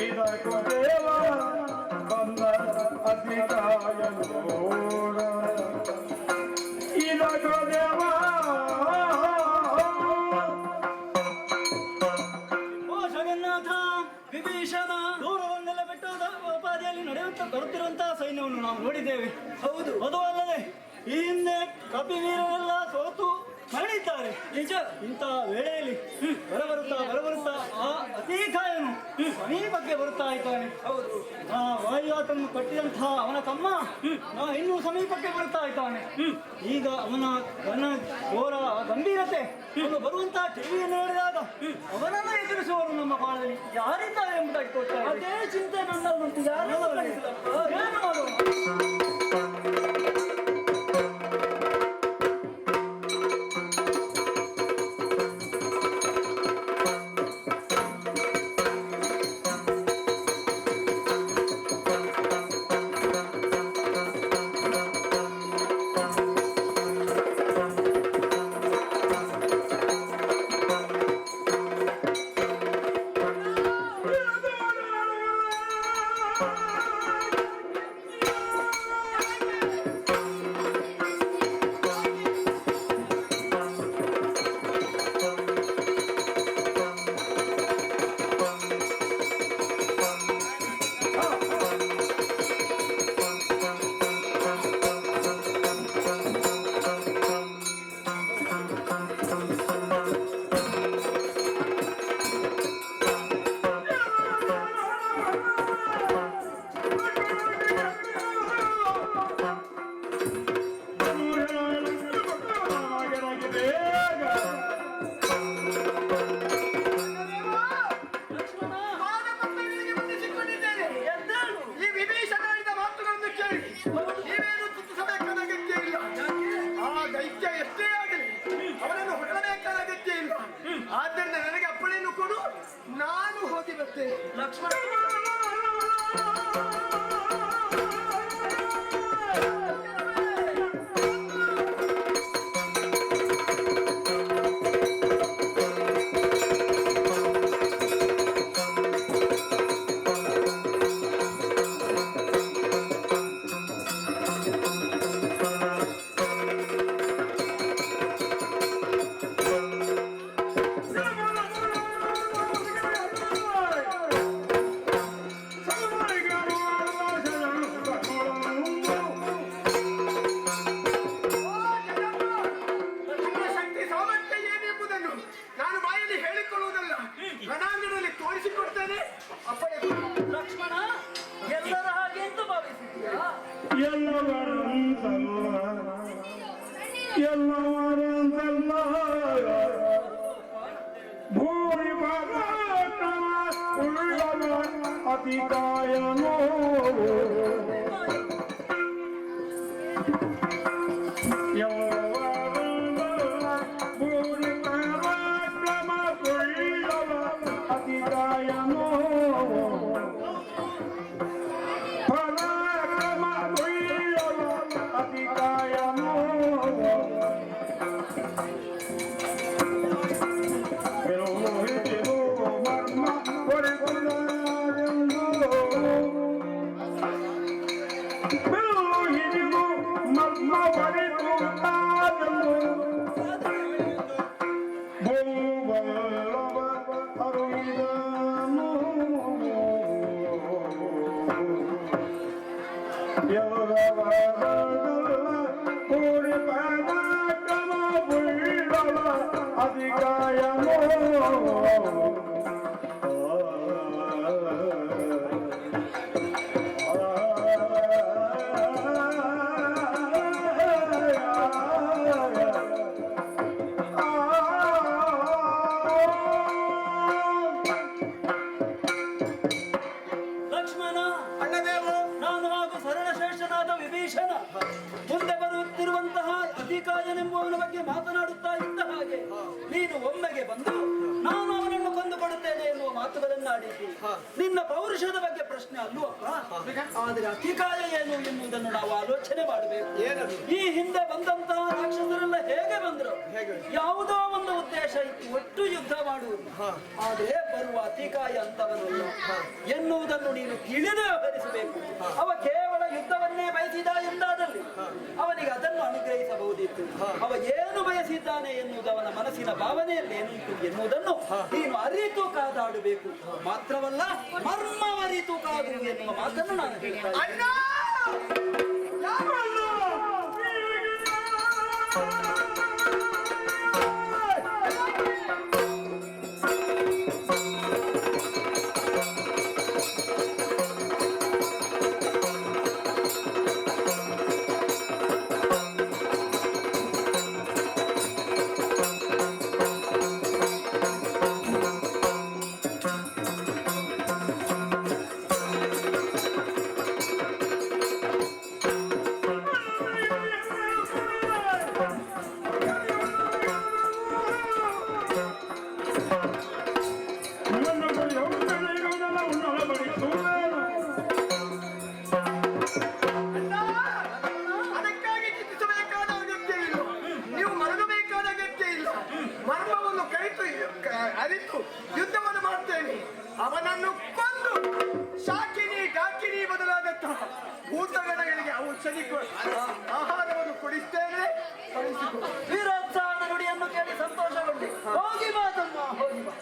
Speaker 3: ಇದಕ್ಕೂ ದೇವ ಬಂದ ಅಧಿಕಾಯನೋಡ ಇದಕ್ಕೂ ದೇವ.
Speaker 7: ಓ ಜಗನ್ನಾಥ, ವಿಭೀಷಣ ದೂರವನ್ನೆಲ್ಲ ಬಿಟ್ಟು ಉಪಾಧಿಯಲ್ಲಿ ನಡೆಯುತ್ತಾ ಬರುತ್ತಿರುವಂತಹ ಸೈನ್ಯವನ್ನು ನಾವು ನೋಡಿದ್ದೇವೆ. ಹೌದು, ಅದು ಅಲ್ಲದೆ ಈ ಹಿಂದೆ ಕಪಿವೀರರೆಲ್ಲ ಸೋತು ಮರಣಿದ್ದಾರೆ. ನಿಜ, ಇಂತಹ ವೇಳೆಯಲ್ಲಿ ಬರಬರುತ್ತಾ ಆ ಅತಿಕಾಯನು ಸಮೀಪಕ್ಕೆ ಬರುತ್ತಾ ಇದ್ದಾನೆ. ಹೌದು, ಆ ವಾಯುಜಾತನನ್ನು ಕಟ್ಟಿದಂತಹ ಅವನ ತಮ್ಮ ಇನ್ನೂ ಸಮೀಪಕ್ಕೆ ಬರುತ್ತಾ ಇದ್ದಾನೆ. ಈಗ ಅವನ ಘೋರ ಗಂಭೀರತೆ, ಅವನು ಬರುವಂತಹ ಟಿವಿಯನ್ನು ನೋಡಿದಾಗ ಅವನನ್ನು ಎದುರಿಸುವವರು ನಮ್ಮ ಬಾಳಲ್ಲಿ ಯಾರಿದ್ದಾರೆ ಎಂಬುದಾಗಿ ತೋರ್ತಾರೆ.
Speaker 1: ಅದೇ ಚಿಂತೆ ನನ್ನಲ್ಲಿ ಉಂಟು. ಯಾರು
Speaker 5: ಪಾದಪದ್ಮಗಳಿಗೆ ಬಂಧಿಸಿಕೊಂಡಿದ್ದೇನೆ. ಈ ವಿಭೀಷಣ ಹೇಳಿದ ಮಾತುಗಳನ್ನು ಕೇಳಿ ನೀವೇನು ತುತ್ತಿಸಬೇಕಾದ ಅಗತ್ಯ ಇಲ್ಲ. ಆ ದೈತ್ಯ ಎಷ್ಟೇ ಆಗಲಿ ಅವನನ್ನು ಹೊಗಳಬೇಕಾದ ಅಗತ್ಯ ಇಲ್ಲ. ಆದ್ದರಿಂದ ನನಗೆ ಅಪ್ಪಣೆಯನ್ನು ಕೊಡು, ನಾನು ಹೋಗಿ ಬರ್ತೇನೆ.
Speaker 7: ಲಕ್ಷ್ಮಣ
Speaker 5: ನನ್ನ ಶಕ್ತಿ ಸಾಮರ್ಥ್ಯ ಏನೆಂಬುದನ್ನು ನಾನು ಬಾಯಲ್ಲಿ ಹೇಳಿಕೊಳ್ಳುವುದಲ್ಲ, ರಣಾಂಗಣದಲ್ಲಿ ತೋರಿಸಿಕೊಡ್ತೇನೆ. ಅಪ್ಪಣೆ ಕೊಡು.
Speaker 7: ಲಕ್ಷ್ಮಣ ಎಲ್ಲರ ಹಾಗೆ ಅಂತ ಭಾವಿಸಿದ್ಯಾ?
Speaker 3: ಎಲ್ಲವರಂತಲ್ಲ ಭೂರಿ ಪರಾಕ್ರಮ ಉಳ್ಳವ ಅತಿ ಕಾಯನೋ ಭೂರಿ ಪರಾಕ್ರಮ ಉಳ್ಳವ ಅತಿ ಕಾಯನೋ ಪರಾಕ್ರಮ ಉಳ್ಳವ ಅತಿ ಕಾಯನೋ
Speaker 7: ಲಕ್ಷ್ಮಣ
Speaker 5: ಅಣ್ಣದೇವು,
Speaker 7: ನಾನು ಹಾಗೂ ಸರಳಶ್ರೇಷ್ಠನಾದ ವಿಭೀಷಣ ಮುಂದೆ ಬರುತ್ತಿರುವಂತಹ ಅಧಿಕಾಯನೆಂಬುವವನ ಬಗ್ಗೆ ಮಾತನಾಡುತ್ತಾ ಇದ್ದ ಹಾಗೆ ನೀನು ಒಮ್ಮೆಗೆ ಬಂದು ನಾನು ಅವನನ್ನು ಕೊಂದುಕೊಡುತ್ತೇನೆ ಎನ್ನುವ ಮಾತುಗಳನ್ನಾಡಿಸಿ ನಿನ್ನ ಪೌರುಷದ ಬಗ್ಗೆ ಪ್ರಶ್ನೆ ಅಲ್ಲವಪ್ಪ. ಆದರೆ ಅಧಿಕಾಯ ಏನು ಎನ್ನುವುದನ್ನು ನಾವು ಆಲೋಚನೆ ಮಾಡಬೇಕು. ಈ ಹಿಂದೆ ಬಂದಂತಹ ರಾಕ್ಷಸರೆಲ್ಲ ಹೇಗೆ ಬಂದರು? ಯಾವುದೋ ಒಂದು ಉದ್ದೇಶ ಇತ್ತು, ಒಟ್ಟು ಯುದ್ಧ ಮಾಡುವುದು. ಆದರೆ ಬರುವ ಅಧಿಕಾಯ ಅಂತವನಲ್ಲ ಎನ್ನುವುದನ್ನು ನೀನು ತಿಳಿದು ವ್ಯವಹರಿಸಬೇಕು. ಅವ ಕೇವಲ ಯುದ್ಧವನ್ನೇ ಬಯಸಿದ ಎಂದಾದಲ್ಲಿ ಅವನಿಗೆ ಅದನ್ನು ಅನುಗ್ರಹಿಸಬಹುದಿತ್ತು. ಅವ ಏನು ಬಯಸಿದ್ದಾನೆ ಎನ್ನುವುದು ಅವನ ಮನಸ್ಸಿನ ಭಾವನೆಯಲ್ಲಿ ಏನುಂಟು ಎನ್ನುವುದನ್ನು ನೀನು ಅರಿತು ಕಾದಾಡಬೇಕು. ಮಾತ್ರವಲ್ಲ ಮರ್ಮವರಿತು ಕಾದು ಎನ್ನುವ ಮಾತನ್ನು ನಾನು ಹೇಳ್ತೇನೆ.
Speaker 5: ಅಣ್ಣ ಬರುವಂತಹ ಭೂತಗಣಗಳಿಗೆ ಔಷಧಿ ಆಹಾರವನ್ನು ಕೊಡಿಸ್ತೇನೆ, ಕಳಿಸಿಕೊ.
Speaker 1: ವೀರೋತ್ಸಾಹದ ನುಡಿಯನ್ನು ಕೇಳಿ ಸಂತೋಷಗೊಂಡೆ. ಹೋಗಿ ಮಾತಮ್ಮ, ಹೋಗಿ ಬಾ.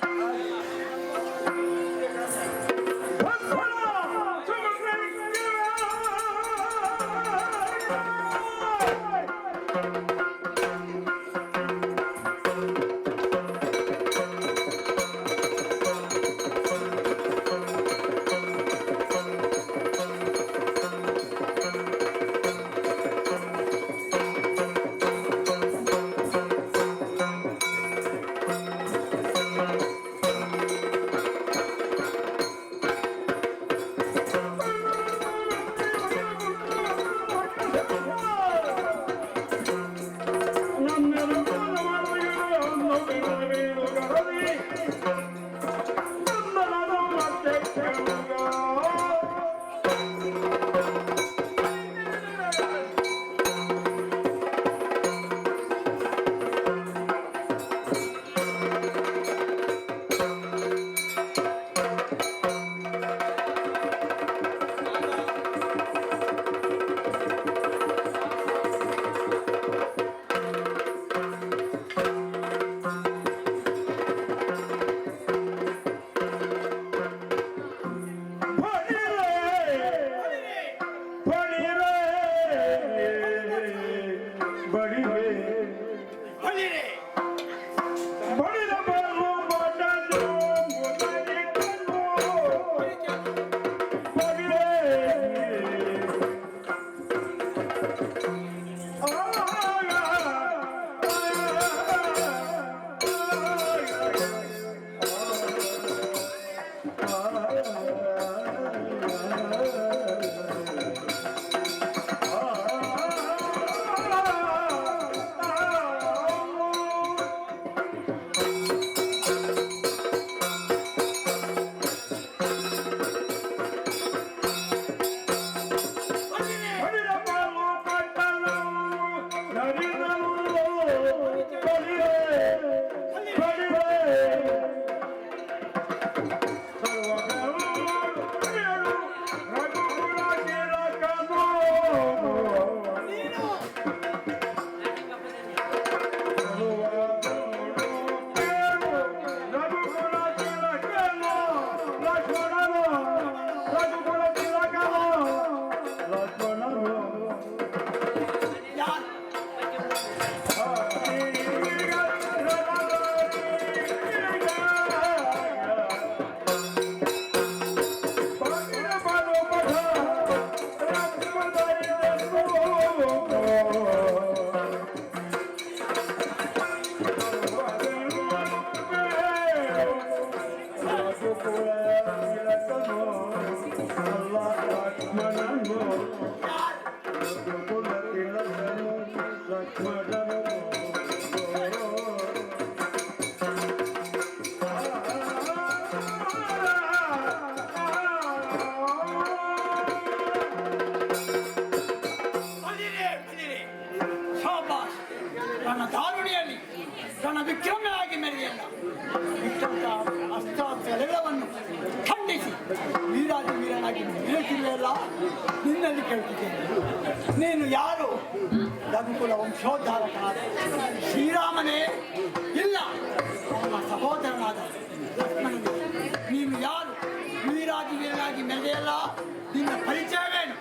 Speaker 7: ನನ್ನ ದಾರುಣಿಯಲ್ಲಿ ನನ್ನ ವಿಕ್ರಮನಾಗಿ ಮೆರೆಯಲ್ಲ ಇಟ್ಟಂತ ಅಸ್ತ್ರಗಳೆಲ್ಲವನ್ನು ಖಂಡಿಸಿ ವೀರಾಜ ವೀರನಾಗಿ ನಿಲ್ಲಿಸಿರುವೆಲ್ಲ ನಿನ್ನಲ್ಲಿ ಕೇಳುತ್ತಿದ್ದೇನೆ. ನೀನು ಯಾರು? ರಘುಕುಲ ವಂಶೋದ್ಧಾರಕನಾದ ಶ್ರೀರಾಮನೇ? ಇಲ್ಲ, ಅವನ ಸಹೋದರನಾದ ಲಕ್ಷ್ಮಣನೇ. ನೀನು ಯಾರು? ವೀರಾಜ ವೀರನಾಗಿ ಮೆರೆಯಲ್ಲ, ನಿನ್ನ ಪರಿಚಯವೇನು?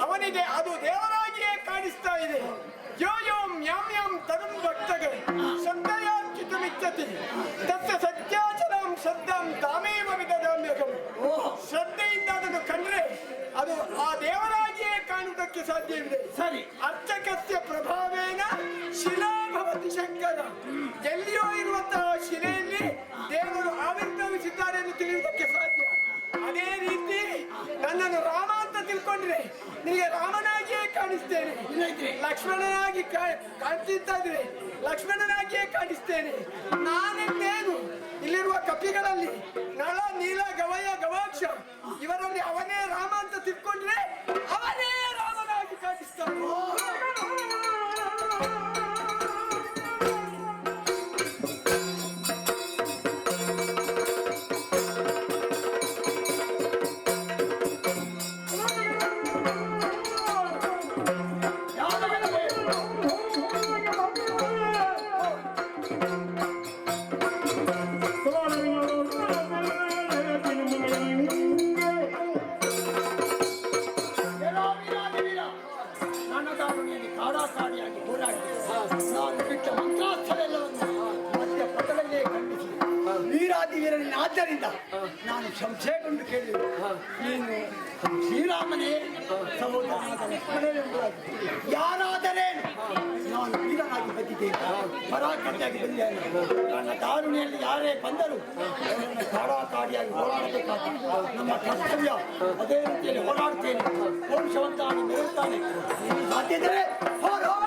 Speaker 5: ಅವನಿಗೆ ಅದು ದೇವರಾಗಿಯೇ ಕಾಣಿಸ್ತಾ ಇದೆ. ಯೋ ಯೋ ಮ್ಯಾಮ್ ಮ್ಯಾಮ್ ತರುಣ್ ಭಕ್ತಗೆ ಶ್ರದ್ಧೆಯ ಚಿತಮಿಚ್ಚತಿ ತತ್ತ ಸತ್ಯಾಚಲಂ ಶ್ರದ್ಧಾಂ ತಾಮೇವ ವಿದಧಾಮ್ಯಹಂ. ಶ್ರದ್ಧೆಯಿಂದ ಅದನ್ನು ಕಂಡ್ರೆ ಅದು ಆ ದೇವರಾಗಿಯೇ ಕಾಣುವುದಕ್ಕೆ ಸಾಧ್ಯವಿದೆ.
Speaker 7: ಸರಿ.
Speaker 5: ಅರ್ಚಕಸ್ಯ ಪ್ರಭಾವೇನ ಶಿಲಾ ಭವತಿ ಶಂಕರ. ಎಲ್ಲಿಯೋ ಇರುವಂತಹ ಶಿಲೆಯಲ್ಲಿ ದೇವರು ಆವಿರ್ಭವಿಸಿದ್ದಾರೆ ಎಂದು ತಿಳಿಯುವುದಕ್ಕೆ ಸಾಧ್ಯ. ಅದೇ ರೀತಿ ನನ್ನನ್ನು ರಾಮ ಅಂತ ತಿಳ್ಕೊಂಡ್ರೆ ನಿನಗೆ ರಾಮನಾಗಿಯೇ ಕಾಣಿಸ್ತೇನೆ. ಲಕ್ಷ್ಮಣನಾಗಿ ಕಾಣಿಸ್ತಿದ್ರೆ ಲಕ್ಷ್ಮಣನಾಗಿಯೇ ಕಾಣಿಸ್ತೇನೆ. ನಾನಿದ್ದೇನು ಇಲ್ಲಿರುವ ಕಪಿಗಳಲ್ಲಿ ನಳ ನೀಲ ಗವಯ ಗವಾಕ್ಷ ಇವರಲ್ಲಿ ಅವನೇ ರಾಮ ಅಂತ ತಿಳ್ಕೊಂಡ್ರೆ ಅವನೇ ರಾಮನಾಗಿ ಕಾಣಿಸ್ತಾನೆ.
Speaker 7: ನನ್ನ ದಾರುಣಿಯಲ್ಲಿ ಕಾಡಾಕಾಡಿಯಾಗಿ ಹೋರಾಡಿ ನಾನು ಬಿಟ್ಟ ಮಂತ್ರಾಸ್ಥಳೆಲ್ಲವನ್ನು ಮತ್ತೆ ಪಕ್ಕದಲ್ಲೇ ಖಂಡಿಸಿ ವೀರಾದಿ ವೀರನಿನ ಆದ್ದರಿಂದ ನಾನು ಸಂಶಯಗೊಂಡು ಕೇಳಿದೆ. ನೀನು ಶ್ರೀರಾಮನೇ ಸಹೋದರನಾದ ಲಕ್ಷ್ಮಣನೆಂಬುದಾಗಿ ಯಾರಾದರೆ ನಾನು ವೀರನಾಗಿ ಬಂದಿದ್ದೇನೆ, ಪರಾಕ್ರಮಿಯಾಗಿ ಬಂದಿದ್ದೇನೆ. ನನ್ನ ದಾರುಣಿಯಲ್ಲಿ ಯಾರೇ ಬಂದರೂ ಅವರನ್ನು ಕಾಡಾಕಾಡಿಯಾಗಿ ಹೋರಾಡಬೇಕಾದ ನಮ್ಮ ಕರ್ತವ್ಯ. ಅದೇ ರೀತಿಯಲ್ಲಿ ಹೋರಾಡ್ತೇನೆ, ವಂಶವಂತಾಗಿ ಮೆರೆಯುತ್ತಾನೆ. ನೀನು ಸಾಧ್ಯದರೆ ಹೋರಾಡೋಣ.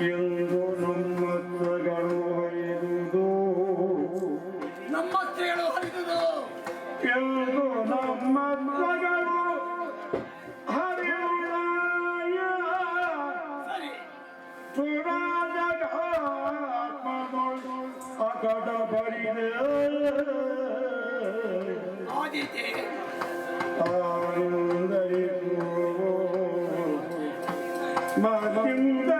Speaker 3: ಎಂದು ನಮ್ಮ ಹತ್ರಗಳು ಹರಿದುದು,
Speaker 7: ನಮ್ಮ ಸ್ತ್ರೀಗಳು ಹರಿದುದು
Speaker 3: ಎಂದು ನಮ್ಮ ಹತ್ರಗಳು ಹರಿಯುವುದಾಯ. ಸುರಾಜಗ ಆತ್ಮಗಳು ಅಕಟ ಬರಿದೆ
Speaker 7: ಆದಿತೆ
Speaker 3: ಆನಂದರಿಗೂ ಮತ್ತಿಂದ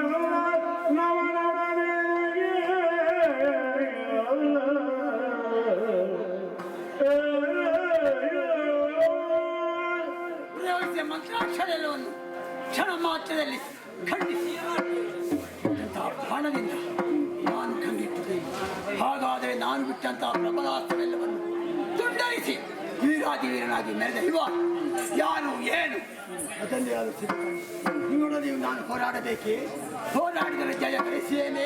Speaker 3: ನವನವನೆಗೆ
Speaker 7: ಪ್ರಯೋಗಿಸಿದ ಮಂತ್ರಾಕ್ಷರವನ್ನು ಕ್ಷಣ ಮಾತ್ರದಲ್ಲಿ ಖಂಡಿಸಿ ಬಾಣದಿಂದ ನಾನು ಕಂಡಿಟ್ಟಿದ್ದೇನೆ.
Speaker 5: ನಾನು ಬಿಟ್ಟಂತಹ ಪ್ರಬಲಾಸ್ತ್ರವೆಲ್ಲವನ್ನು ತುಂಡರಿಸಿ ವೀರಾದಿವೀರನಾಗಿ ಮೆರೆದ ಇವ ಯಾರು ಏನು ಅದನ್ನೇ ಆಲೋಚಿಸಿಕೊಂಡು ನಿಮ್ಮೊಡನೆ ನಾನು ಹೋರಾಡಬೇಕೇ, ಹೋರಾಡಿದರೆ ಜಯ ಗಳಿಸಿಯೇನೆ,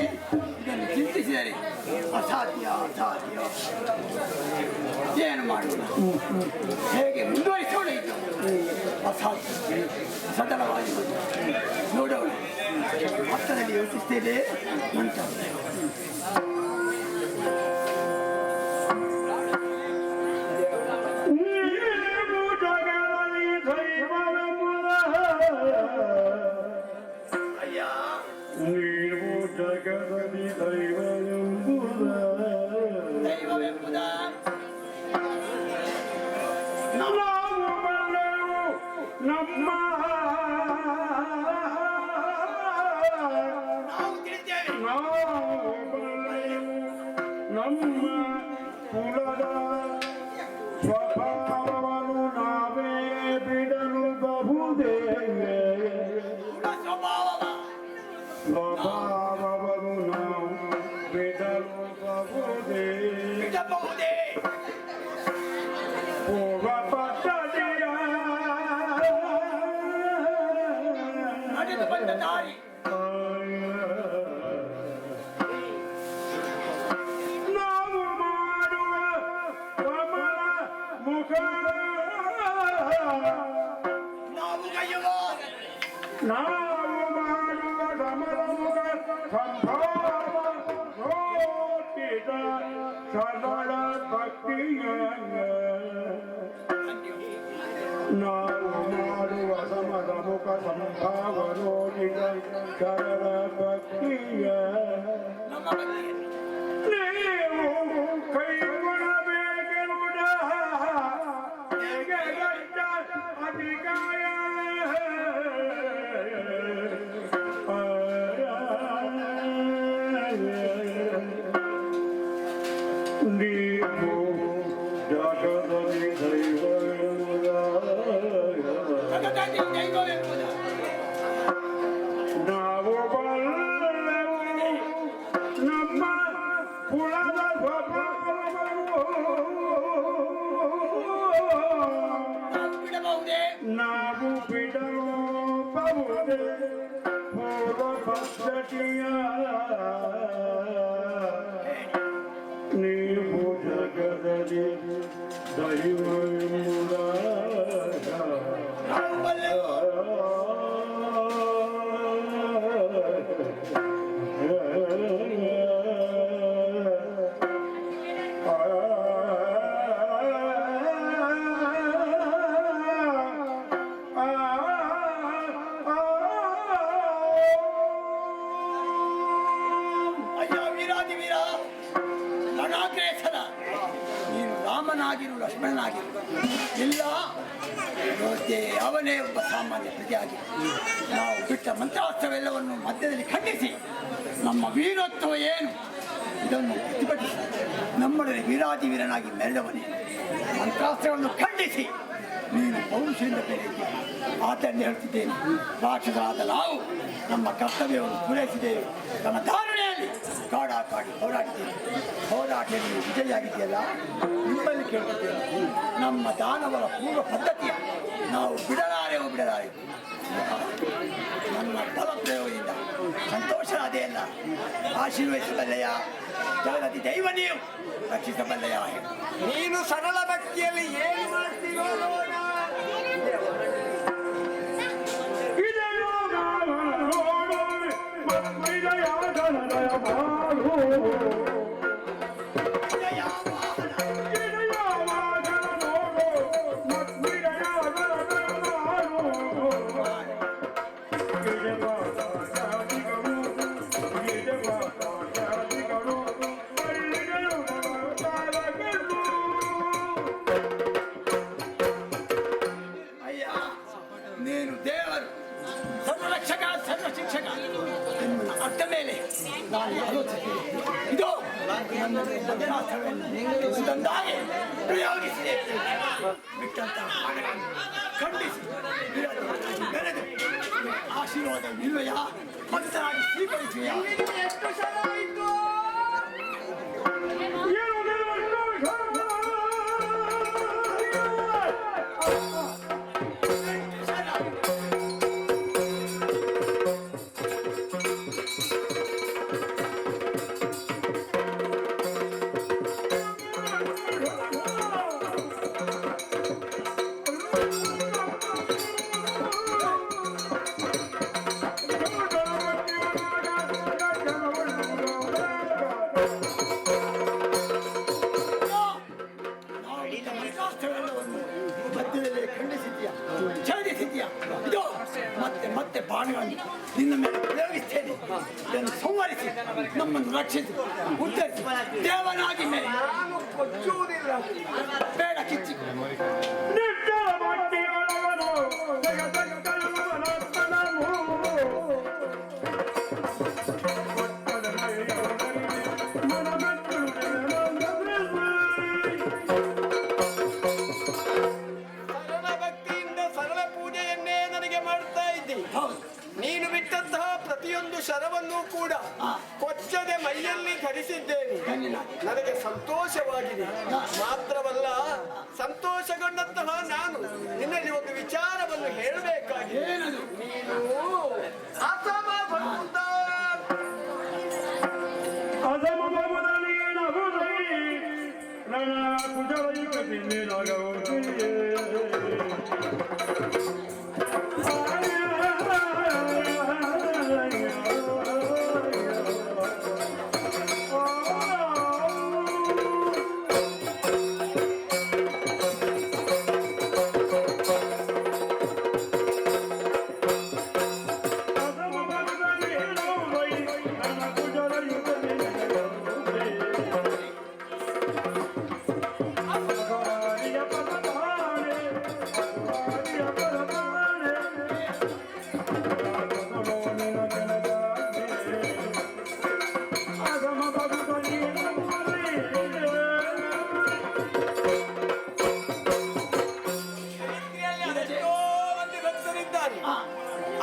Speaker 5: ಇದನ್ನು ಚಿಂತಿಸಿದರೆ ಅಸಾಧ್ಯ ಅಸಾಧ್ಯ. ಏನು ಮಾಡೋಣ, ಹೇಗೆ ಮುಂದುವರಿಸೋಣ, ಇದು ಅಸಾಧ್ಯ ಸದಳವಾಗಿ ನೋಡೋಣ. ಮತ್ತದಲ್ಲಿ ಯೋಚಿಸ್ತೇವೆ ನಂತರ
Speaker 3: ನೀವು ಜಗದಲ್ಲಿ ದೈವವೆಂಬುದ
Speaker 5: ದೈವವೆಂಬುದ
Speaker 3: ನಾವು ಬಲ್ಲೆವು ನಮ್ಮ
Speaker 5: ನಾವು ತಿಳಿದ್ದೇವೆ.
Speaker 3: ನಾವು ಬಲ್ಲೆವು ನಮ್ಮ ಕುಲದ ಸ್ವಭಾವವನ್ನು ನಾವೇ ಬಿಡಲು ಬಹುದೇ
Speaker 5: ಸ್ವಭಾವವ
Speaker 3: ಸ್ವಭಾವವನ್ನು ನಾವು ಬಿಡಲು ಬಹುದೇ
Speaker 5: ಬಿಡಬಹುದೇ?
Speaker 3: ಪೂರ್ವ ಪದ್ಧತಿಯ
Speaker 5: ನಡೆದು ಬಂದ ದಾರಿ
Speaker 3: ನಾವು ಮಾಡುವ ಕಮಲ ಮುಖ
Speaker 5: ನಾವು ಕೈಯುವ
Speaker 3: ನಾವು ಮಾಡುವ ಕಮಲ ಮುಖ ಸಂಭಾವ ನೋಟಿದ ಸರಳ ಭಕ್ತಿಯ ನಾವು ಮಾಡುವ ಸಮದ ಮುಖ ಸಂಭಾವ ನೋಟಿದ ಸರಳ ಭಕ್ತಿಯ
Speaker 5: ನಮ್ಮ ಬಗ್ಗೆ
Speaker 3: ನೀವು ಕೈಗೊಳ್ಳಬೇಕೆಂಬುದ ಹೇಗೆ ಗಟ್ಟ ಅಧಿಕಾಯ ನೀವು ಜಗದಲ್ಲಿ ದೈವವೆಂಬುದ
Speaker 5: ಜಗದಲ್ಲಿ ದೈವವೆಂಬುದ
Speaker 3: ನಾವು ಬಲ್ಲೆವು ನಮ್ಮ ಕುಲದ ಸ್ವಭಾವವನ್ನು
Speaker 5: ನಾವು ಬಿಡಬಹುದೇ?
Speaker 3: ನಾವು ಬಿಡಬಹುದೇ ಪೂರ್ವ ಪದ್ಧತಿಯ ನೀವು ಜಗದಲ್ಲಿ ದೈವವೆಂಬುದ
Speaker 5: ನಾವು ಬಲ್ಲೆವು. ಅಯ್ಯೋ ವೀರಾದಿ ವೀರ, ರಣಾಗ್ರೇಸರ, ನೀನು ರಾಮನಾಗಿರು ಲಕ್ಷ್ಮಣನಾಗಿರು ಇಲ್ಲ ಯೋಧ್ಯೆ ಅವನೇ ಒಬ್ಬ ಸಾಮಾನ್ಯ ಪ್ರಜೆಯಾಗಿ ನಾವು ಬಿಟ್ಟ ಮಂತ್ರಾಸ್ತ್ರವೆಲ್ಲವನ್ನು ಮಧ್ಯದಲ್ಲಿ ಖಂಡಿಸಿ ನಮ್ಮ ವೀರತ್ವ ಏನು ಇದನ್ನು ಪ್ರತಿಭಟಿಸಿ ನಮ್ಮೊಡನೆ ವೀರಾದಿ ವೀರನಾಗಿ ಮೆರೆದವನೇ ಮಂತ್ರಾಸ್ತ್ರವನ್ನು ಖಂಡಿಸಿ ನೀನು ಪೌರುಷದಿಂದ ಬೆಳೆಯಿದ್ದೀಯ. ಆದ್ದರಿಂದ ಹೇಳ್ತಿದ್ದೇನೆ, ರಾಕ್ಷಸರಾದ ನಾವು ನಮ್ಮ ಕರ್ತವ್ಯವನ್ನು ಪೂರೈಸಿದ್ದೇವೆ. ನಮ್ಮ ಧಾರಣೆಯಲ್ಲಿ ಕಾಡಿ ಹೋರಾಡಿದ್ದೇವೆ. ಹೋರಾಟದಲ್ಲಿ ವಿಜಯಿಯಾಗಿದೆಯಲ್ಲ, ನಿಮ್ಮಲ್ಲಿ ಕೇಳುತ್ತಿದ್ದೇವೆ. ನಮ್ಮ ದಾನವರ ಪೂರ್ವ ಪದ್ಧತಿಯ ನಾವು ಬಿಡಲಾರೆವು. ನನ್ನ ಬಲ ಪ್ರಯೋಗದಿಂದ ಸಂತೋಷರಾದೆಯಲ್ಲ, ಆಶೀರ್ವದಿಸಬಲ್ಲೆಯ ಜಗದಿ ದೈವ ನೀವು ರಕ್ಷಿಸಬಲ್ಲೆಯ.
Speaker 2: ನೀನು ಸರಳ ಭಕ್ತಿಯಲ್ಲಿ ಏನು ಮಾಡ್ತೀರೋ ನೋಡ.
Speaker 5: ಅಯ್ಯ, ನೀನು ದೇವರು, ಸರ್ವರಕ್ಷಕ, ಸರ್ವ ಶಿಕ್ಷಕ ಎನ್ನುವ ಅರ್ಥ ಮೇಲೆ ನಾನು ಆಲೋಚಿಸಿದೆ. ಇದು ನನ್ನ ಮಂತ್ರಾಸ್ತ್ರವನ್ನು ತಂದಾಗೆ ಪ್ರಯೋಗಿಸಿದೆ. ಬಿಟ್ಟಂತಹ ಪ್ರಾಣಗಳನ್ನು ಖಂಡಿಸಿ ಬೆರೆದು ಆಶೀರ್ವಾದ ನಿಲ್ವೆಯ ಭಕ್ತರಾಗಿ ಸ್ವೀಕರಿಸುವೆಯ.
Speaker 2: ಎಷ್ಟು ಸಲ ಆಯ್ತು?
Speaker 3: ಏನು
Speaker 5: ಛೇದಿಸಿದ್ಯಾ ಛೇದಿಸಿದ್ಯಾ ಇದು ಮತ್ತೆ ಮತ್ತೆ ಬಾಣಗಳನ್ನು ನಿನ್ನ ಮೇಲೆ ಪ್ರಯೋಗಿಸ್ತೇನೆ. ಇದನ್ನು ಸಂವರಿಸಿ ನಮ್ಮನ್ನು ರಕ್ಷಿಸಿ ಉತ್ತರಿಸಿ ದೇವನಾಗಿ ಮೇಲೆ ನಾನು ಕೊಚ್ಚುವುದಿಲ್ಲ. ಬೇಡ ಕಿಚ್ಚಿ
Speaker 2: ನೀನು ಬಿಟ್ಟಂತಹ ಪ್ರತಿಯೊಂದು ಶರವನ್ನು ಕೂಡ ಕೊಚ್ಚದೆ ಮೈಯಲ್ಲಿ ಧರಿಸಿದ್ದೇನೆ. ನನಗೆ ಸಂತೋಷವಾಗಿದೆ. ಮಾತ್ರವಲ್ಲ, ಸಂತೋಷಗೊಂಡಂತಹ ನಾನು ನಿನ್ನಲ್ಲಿ ಒಂದು ವಿಚಾರವನ್ನು ಹೇಳಬೇಕಾಗಿದೆ. ನೀನು ಅಸಮ ಭಕ್ತ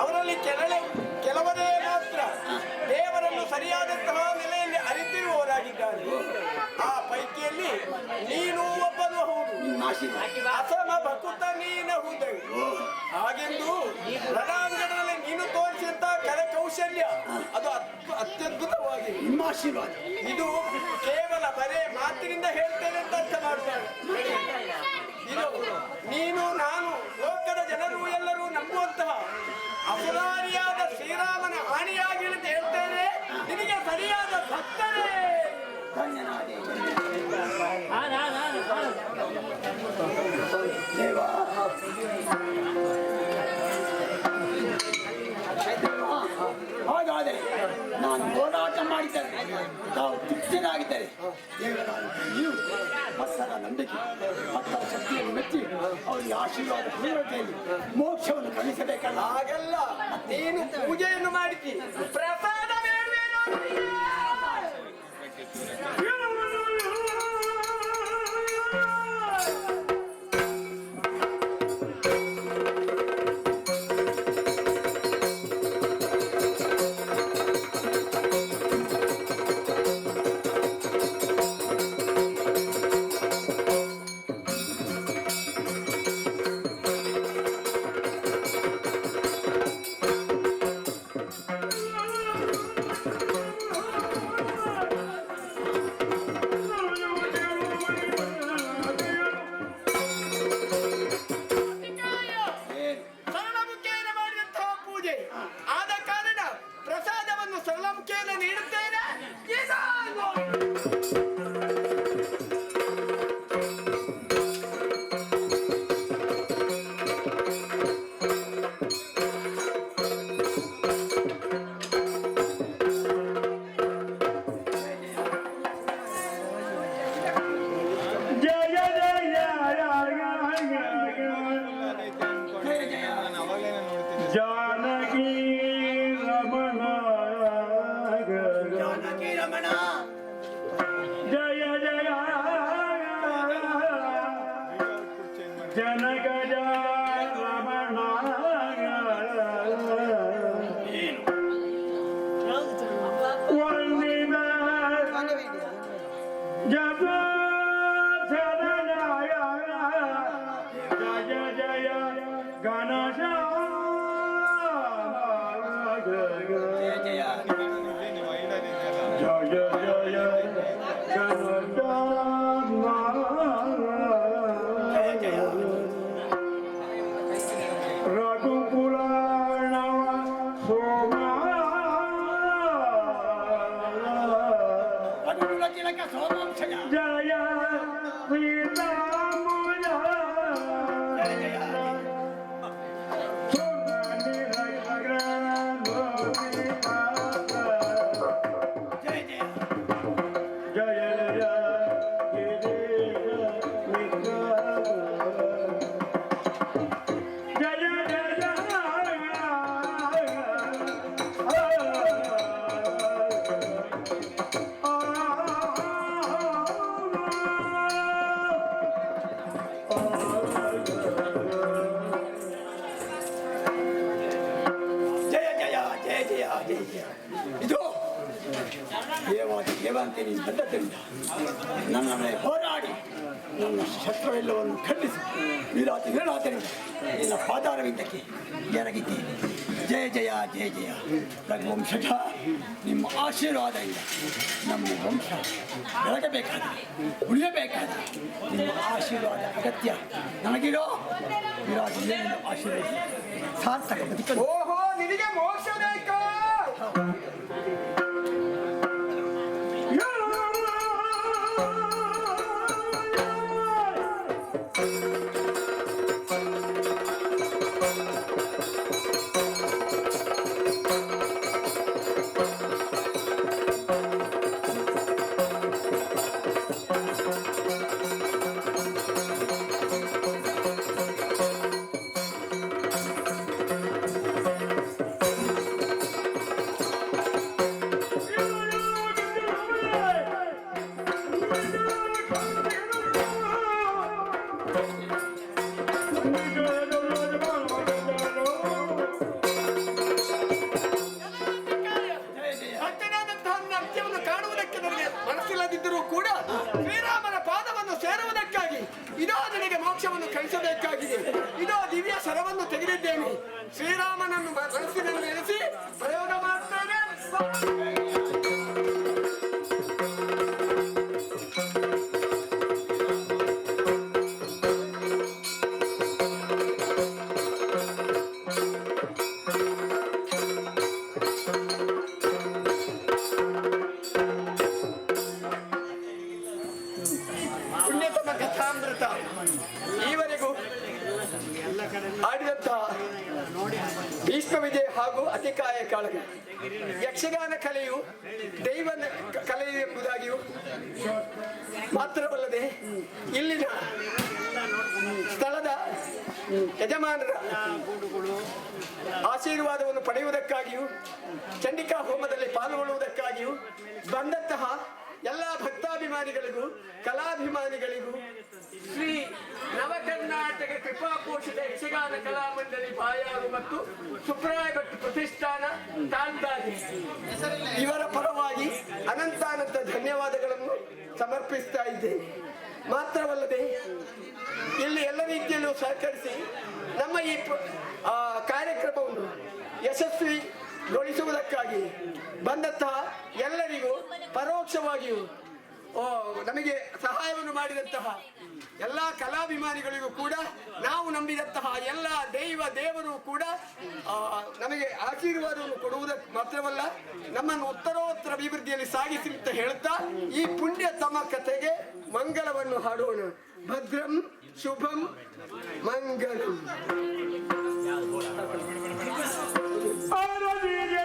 Speaker 2: ಅವರಲ್ಲಿ ಕೆಲವರೇ ಮಾತ್ರ ದೇವರನ್ನು ಸರಿಯಾದಂತಹ ನೆಲೆಯಲ್ಲಿ ಅರಿತಿರುವವರಾಗಿದ್ದಾರೆ. ಆ ಪೈಕಿಯಲ್ಲಿ ನೀನು ಒಬ್ಬನು ಹೌದು. ಅಸಮ ಭಕುತ ನೀನಹುದು. ಹಾಗೆಂದು ರಣಾಂಗಣದಲ್ಲಿ ನೀನು ತೋರಿಸಿದಂತಹ ಕಲೆ ಕೌಶಲ್ಯ ಅದು ಅತ್ಯದ್ಭುತವಾಗಿದೆ. ಇದು ಕೇವಲ ಬರೇ ಮಾತಿನಿಂದ ಹೇಳ್ತೇನೆ ಅಂತ ಅರ್ಥ ಮಾಡ್ತಾರೆ. ಇದು ನೀನು ನಾನು ಲೋಕದ ಜನರು ಎಲ್ಲರೂ ನಂಬುವಂತಹ ಅಪರಾಧಿಯಾದ ಶ್ರೀರಾಮನ ಹಾನಿಯಾಗಿ ಅಂತ ಹೇಳ್ತೇನೆ. ನಿನಗೆ ಸರಿಯಾದ ಭಕ್ತರೇ.
Speaker 5: ಹಾಗಾದರೆ ನಾನು ಹೋರಾಟ ಮಾಡಿದ್ದೇನೆ, ತಾವು ತೃಪ್ತರಾಗಿದ್ದಾರೆ. ನೀವು ಭಕ್ತರ ನಂಬಿಕೆ ಭಕ್ತರ ಶಕ್ತಿಯನ್ನು ಮೆಚ್ಚಿ ಅವರಿಗೆ ಆಶೀರ್ವಾದ ಪೂರ್ವತೆಯಲ್ಲಿ ಮೋಕ್ಷವನ್ನು ಕಲಿಸಬೇಕಲ್ಲ.
Speaker 2: ಹಾಗಲ್ಲ, ನೀನು ಪೂಜೆಯನ್ನು ಮಾಡಿದ್ದಿ, ಪ್ರಸಾದ ಬೇಡವೇನೋ.
Speaker 3: ಜಯ ಶ್ರೀರಾಮ ಜಯ
Speaker 5: ಅಂತ ನೀನು ಬದ್ಧತೆಯಿಂದ ನನ್ನ ಮೇಲೆ ಹೋರಾಡಿ ನನ್ನ ಶಸ್ತ್ರವೆಲ್ಲವನ್ನು ಖಂಡಿಸಿ ವೀರಾತಿ ವೀರನಾಥನಿಂದ ನಿನ್ನ ಪಾದಾರವಿಂದಕ್ಕೆ ಎರಗಿದ್ದೇನೆ. ಜಯ ಜಯ ಜಯ ಜಯ ರಘುವಂಶಜ. ನಿಮ್ಮ ಆಶೀರ್ವಾದದಿಂದ ನಮ್ಮ ವಂಶ ಬೆಳಗಬೇಕಾದರೆ ಉಳಿಯಬೇಕಾದರೆ ನಿಮ್ಮ ಆಶೀರ್ವಾದ ಅಗತ್ಯ ನನಗಿರೋ. ವಿರಾಜ್ ಏನು ಆಶೀರ್ವಾದ ಸಾರ್ಥಕ ಬದುಕ.
Speaker 2: ಓಹೋ, ನಿನಗೆ ಮೋಕ್ಷ ಬೇಕಾ? ಭಕ್ತನಾದಂತಹ ನನ್ನ ಅಂತ್ಯವನ್ನು ಕಾಣುವುದಕ್ಕೆ ನನಗೆ ಮನಸ್ಸಿಲ್ಲದಿದ್ದರೂ ಕೂಡ ಶ್ರೀರಾಮನ ಪಾದವನ್ನು ಸೇರುವುದಕ್ಕಾಗಿ ಇದೋ ನನಗೆ ಮೋಕ್ಷವನ್ನು ಕಳಿಸಬೇಕಾಗಿದೆ. ಇದೋ ದಿವ್ಯ ಸರವನ್ನು ತೆಗೆದಿದ್ದೇನೆ. ಶ್ರೀರಾಮನನ್ನು ಮನಸ್ಸಿನಲ್ಲಿ ನೆನೆಸಿ ಪ್ರಯೋಗ ಮಾಡ್ತೇನೆ. ಪುಣ್ಯತಮ ಕಥಾಮೃತ ಈವರೆಗೂ ಆಡಿದಂತಹ ಭೀಷ್ಮ ವಿಜಯ ಹಾಗೂ ಅತಿಕಾಯ ಕಾಳಗ ಯಕ್ಷಗಾನ ಕಲೆಯು ದೈವ ಕಲೆ ಎಂಬುದಾಗಿಯೂ ಮಾತ್ರವಲ್ಲದೆ ಇಲ್ಲಿನ ಸ್ಥಳದ ಯಜಮಾನರ ಆಶೀರ್ವಾದವನ್ನು ಪಡೆಯುವುದಕ್ಕಾಗಿಯೂ ಚಂಡಿಕಾ ಹೋಮದಲ್ಲಿ ಪಾಲ್ಗೊಳ್ಳುವುದಕ್ಕಾಗಿಯೂ ಬಂದಂತಹ ಎಲ್ಲ ಭಕ್ತಾಭಿಮಾನಿಗಳಿಗೂ ಕಲಾಭಿಮಾನಿಗಳಿಗೂ ಶ್ರೀ ನವಕರ್ನಾಟಕ ಕೃಪಾಪೋಷಿತ ಯಕ್ಷಗಾನ ಕಲಾ ಮಂಡಳಿ ಬಾಯಾರು ಮತ್ತು ಸುಪ್ರಾಯ ಭಟ್ ಪ್ರತಿಷ್ಠಾನ ತಾಂತಾಜಿ ಇವರ ಪರವಾಗಿ ಅನಂತಾನಂತ ಧನ್ಯವಾದಗಳನ್ನು ಸಮರ್ಪಿಸ್ತಾ ಇದ್ದೇನೆ. ಮಾತ್ರವಲ್ಲದೆ ಇಲ್ಲಿ ಎಲ್ಲ ರೀತಿಯಲ್ಲೂ ಸಹಕರಿಸಿ ನಮ್ಮ ಈ ಕಾರ್ಯಕ್ರಮವನ್ನು ಯಶಸ್ವಿಗೊಳಿಸುವುದಕ್ಕಾಗಿ ಬಂದಂತಹ ಎಲ್ಲರಿಗೂ ಪರೋಕ್ಷವಾಗಿಯೂ ನಮಗೆ ಸಹಾಯವನ್ನು ಮಾಡಿದಂತಹ ಎಲ್ಲ ಕಲಾಭಿಮಾನಿಗಳಿಗೂ ಕೂಡ ನಾವು ನಂಬಿದಂತಹ ಎಲ್ಲ ದೇವರು ಕೂಡ ನಮಗೆ ಆಶೀರ್ವಾದವನ್ನು ಕೊಡುವುದಕ್ಕೆ ಮಾತ್ರವಲ್ಲ ನಮ್ಮನ್ನು ಉತ್ತರೋತ್ತರ ಅಭಿವೃದ್ಧಿಯಲ್ಲಿ ಸಾಗಿಸಿ ಅಂತ ಹೇಳ್ತಾ ಈ ಪುಣ್ಯತಮ ಕಥೆಗೆ ಮಂಗಳವನ್ನು ಹಾಡೋಣ. ಭದ್ರಂ ಶುಭಂ ಮಂಗಳಂ.
Speaker 3: ಆರದಿಗೆ